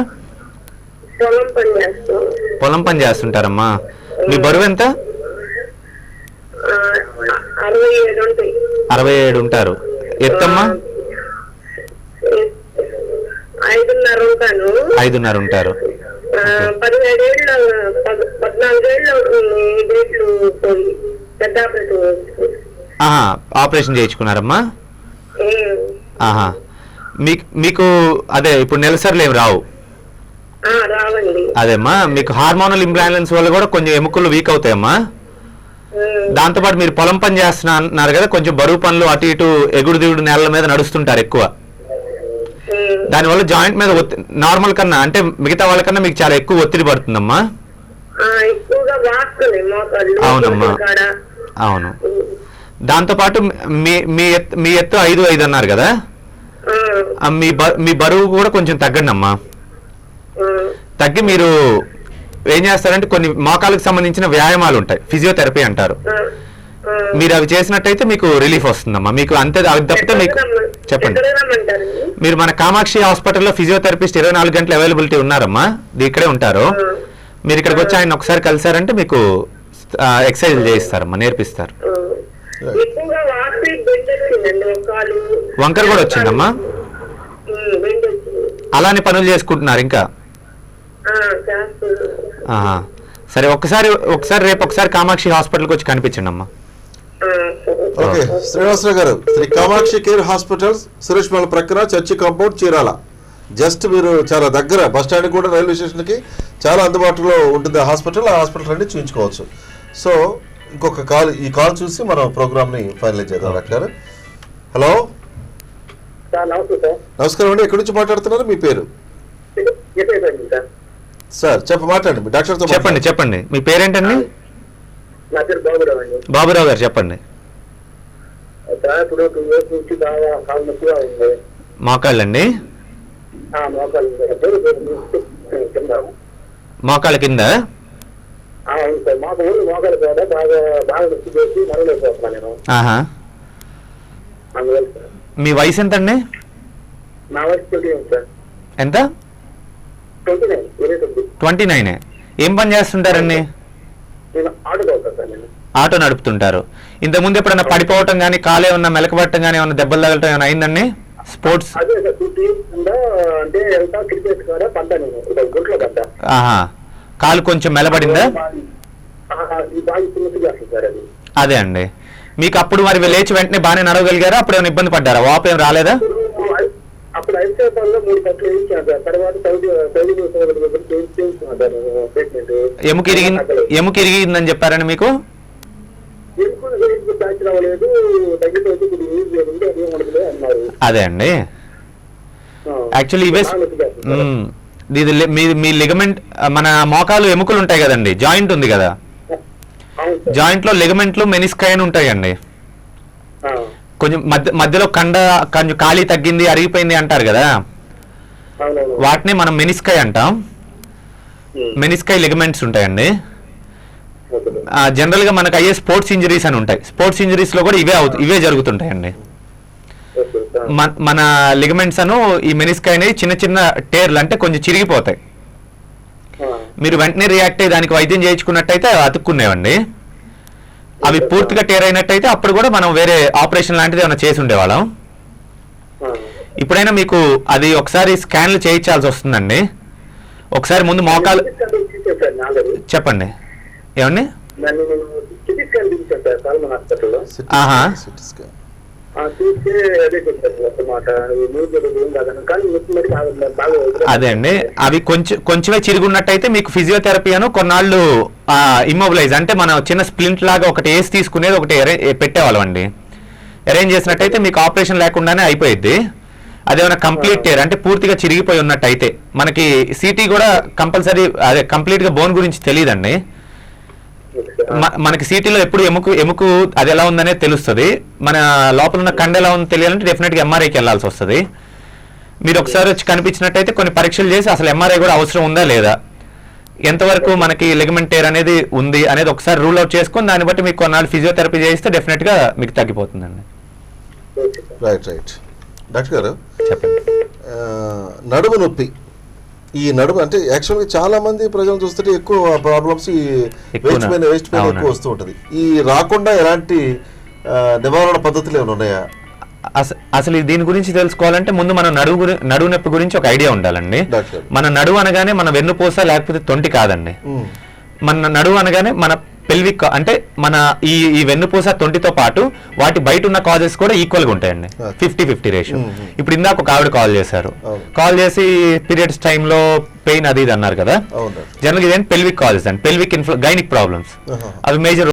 పొలం పని చేస్తాం. పొలం పని చేస్తుంటారమ్మా. మీ బరువు ఎంత? 67 ఉంటాయి. 67 ఉంటారు. ఎత్తమ్మా? 5.5 ఉంటాను. 5.5 ఉంటారు. 14 ఏళ్ళు అవుతుంది. డేట్లు పోయి పెద్ద ఆపరేషన్. ఆహా, ఆపరేషన్ చేయించుకున్నారమ్మా? ఆహా. మీకు అదే ఇప్పుడు నెలసరిలు ఏమి రావు? రావండి. అదేమ్మా, మీకు హార్మోనల్ ఇంబ్యాలెన్స్ వల్ల కూడా కొంచెం ఎముకలు వీక్ అవుతాయమ్మా. దాంతోపాటు మీరు పొలం పని చేస్తున్నా అన్నారు కదా, కొంచెం బరువు పనులు అటు ఇటు ఎగుడు దిగుడు నేలల మీద నడుస్తుంటారు ఎక్కువ. దానివల్ల జాయింట్ మీద నార్మల్ కన్నా అంటే మిగతా వాళ్ళకన్నా మీకు చాలా ఎక్కువ ఒత్తిడి పడుతుందమ్మా. ఎక్కువగా వాస్తున్నాయి మోకాళ్ళు. అవునమ్మా, అవును. దాంతోపాటు మీ ఎత్తు 5'5" అన్నారు కదా, మీ బరువు కూడా కొంచెం తగ్గండి అమ్మా. తగ్గి మీరు ఏం చేస్తారంటే కొన్ని మోకాళ్ళకి సంబంధించిన వ్యాయామాలు ఉంటాయి, ఫిజియోథెరపీ అంటారు. మీరు అవి చేసినట్టయితే మీకు రిలీఫ్ వస్తుందమ్మా. మీకు అంతే, అవి తప్పితే మీకు చెప్పండి. మీరు మన కామాక్షి హాస్పిటల్లో ఫిజియోథెరపిస్ట్ 24 గంటలు అవైలబిలిటీ ఉన్నారమ్మా. ఇక్కడే ఉంటారు. మీరు ఇక్కడికి వచ్చి ఆయన ఒకసారి కలిసారంటే మీకు ఎక్సర్సైజ్ చేయిస్తారమ్మా, నేర్పిస్తారు. వంకర కూడా వచ్చిందమ్మా. అలానే పనులు చేసుకుంటున్నారు ఇంకా? సరే, ఒకసారి రేపు ఒకసారి కామాక్షి హాస్పిటల్కి వచ్చి కనిపించండి అమ్మా. ఓకే, శ్రీనివాసరావు గారు, శ్రీ కామాక్షి కేర్ హాస్పిటల్, సురేష్ మల్ల ప్రక్కన, చర్చి కాంపౌండ్, చీరాల. జస్ట్ మీరు చాలా దగ్గర, బస్ స్టాండ్ కూడా రైల్వే స్టేషన్కి చాలా అందుబాటులో ఉంటుంది ఆ హాస్పిటల్. ఆ హాస్పిటల్ అన్ని చూపించుకోవచ్చు. సో ఇంకొక కాల్, ఈ కాల్ చూసి మనం ప్రోగ్రామ్ని ఫైనలైజ్ చేద్దాం. Doctor hello. నమస్కారం అండి, ఎక్కడి నుంచి మాట్లాడుతున్నారు? మీ పేరు? సార్ మాట్లాడండి డాక్టర్తో. చెప్పండి. మీ పేరేంటండి? నా పేరు బాబురావు అండి. బాబురావు గారు చెప్పండి. ఇప్పుడు 2 years నుంచి బాగా కాలు నొప్పిగా ఉంది. మోకాళ్ళండి? మోకాళ్ళ కింద? అవును సార్, మాకు ఊళ్ళు మోకాలు కూడా బాగా నొప్పి చేసి మరలేకపోతున్నాను నేను. అందువల్ల సార్. మీ వయసు ఎంతండి? నా వయసు 29 సార్. ఎంత? 29. 29. ఏం పని చేస్తుంటారండి? నేను ఆటో తోలుతాను సార్. నేను ఆటో నడుపుతుంటారు. ఇంతకుముందు ఎప్పుడన్నా పడిపోవటం కానీ, కాలు ఏమన్నా మెలకబట్టడం కానీ, ఏమన్నా దెబ్బలు తగలటం ఏమైనా అయిందండి? స్పోర్ట్స్ అదే సార్, 2 years అంటే వెళ్తా క్రికెట్ కూడా పడ్డా నేను, గుంట్లో పడ్డా. కాలు కొంచెం మెలబడిందా? అదే అండి. మీకు అప్పుడు మరి లేచి వెంటనే బాగానే నడవగలిగారా? అప్పుడు ఏమైనా ఇబ్బంది పడ్డారా? వాపు ఏం రాలేదా? అప్పుడు హైదరాబాద్లో 3 కట్లు వేయించాను సార్. తర్వాత ఎముక ఇరిగిందని చెప్పారండి మీకు? అదే అండి. యాక్చువల్లీ ఇవే మీ లిగమెంట్, మన మోకాలు ఎముకలు ఉంటాయి కదండి, జాయింట్ ఉంది కదా, జాయింట్ లో లిగమెంట్లు మెనిస్కై అని ఉంటాయండి. కొంచెం మధ్యలో కొంచెం ఖాళీ తగ్గింది, అరిగిపోయింది అంటారు కదా, వాటిని మనం మెనిస్కై అంటాం. మెనిస్కై లిగమెంట్స్ ఉంటాయండి. జనరల్ గా మనకు అయ్యే స్పోర్ట్స్ ఇంజరీస్ అని ఉంటాయి. స్పోర్ట్స్ ఇంజరీస్ లో కూడా ఇవే జరుగుతుంటాయండి. మన లిగమెంట్స్ అను ఈ మెనిస్కై అనేది చిన్న చిన్న టేర్లు, అంటే కొంచెం చిరిగిపోతాయి. మీరు వెంటనే రియాక్ట్ అయ్యి దానికి వైద్యం చేయించుకున్నట్టయితే అతుక్కునేవండి. అవి పూర్తిగా టేర్ అయినట్టయితే అప్పుడు కూడా మనం వేరే ఆపరేషన్ లాంటిది ఏమైనా చేసి ఉండేవాళ్ళం. ఇప్పుడైనా మీకు అది ఒకసారి స్కాన్లు చేయించాల్సి వస్తుందండి. ఒకసారి ముందు మోకాలు చెప్పండి. ఏమండి? చూస్తే అదే చెప్తారు అన్నమాట. కానీ మరి బాగా అదే అండి, అవి కొంచెమే చిరుగున్నట్టయితే మీకు ఫిజియోథెరపీ అను కొన్నాళ్ళు ఇమ్మొబిలైజ్ అంటే మనం చిన్న స్ప్లింట్ లాగా ఒకటి వేసి తీసుకునేది ఒకటి పెట్టేవాళ్ళం అండి. అరేంజ్ చేసినట్టయితే మీకు ఆపరేషన్ లేకుండానే అయిపోయింది. అదేమైనా కంప్లీట్ టేర్ అంటే పూర్తిగా చిరిగిపోయి ఉన్నట్టయితే మనకి సిటీ కూడా కంపల్సరీ అదే కంప్లీట్ గా బోన్ గురించి తెలియదండి. మనకి సిటీలో ఎప్పుడు ఎముకు అది ఎలా ఉందనే తెలుస్తుంది. మన లోపల ఉన్న కండ ఎలా ఉందో తెలియాలంటే డెఫినెట్ గా ఎంఆర్ఐకి వెళ్ళాల్సి వస్తుంది. మీరు ఒకసారి వచ్చి కనిపించినట్టయితే కొన్ని పరీక్షలు చేసి అసలు ఎంఆర్ఐ కూడా అవసరం ఉందా లేదా, ఎంతవరకు మనకి లిగమెంట్ టేర్ అనేది ఉంది అనేది ఒకసారి రూల్ అవుట్ చేసుకొని దాన్ని బట్టి మీకు కొన్నాళ్ళు ఫిజియోథెరపీ చేస్తే డెఫినెట్ గా మీకు తగ్గిపోతుందండి. Right right. డాక్టర్ గారు చెప్పండి. నడుము నొప్పి, ఈ నడుము అంటే యాక్చువల్గా చాలా మంది ప్రజలు చూస్తుంటే ఎక్కువ ప్రాబ్లమ్స్ ఈ వేస్ట్ పెయిన్ ఎక్కువ వస్తూ ఉంటుంది. ఈ రాకుండా ఎలాంటి నివారణ పద్ధతులు ఏమైనా ఉన్నాయా? అసలు దీని గురించి తెలుసుకోవాలంటే ముందు మన నడువు నొప్పి గురించి ఒక ఐడియా ఉండాలండి. మన నడువు అనగానే మన వెన్నుపూస లేకపోతే తొంటి కాదండి. మన నడువు అనగానే మన పెల్విక్ అంటే మన ఈ వెన్నుపూస తొంటితో పాటు వాటి బయట ఉన్న కాజెస్ కూడా ఈక్వల్ గా ఉంటాయండి. 50-50 రేషియో. ఇప్పుడు ఇందాక ఒక ఆవిడ కాల్ చేశారు, కాల్ చేసి పీరియడ్స్ టైంలో పెయిన్ అది ఇది అన్నారు కదా. జనరల్ గా ఇదేంటి పెల్విక్ కాజెస్ అండి, పెల్విక్ గైనిక్ ప్రాబ్లమ్స్. అవి మేజర్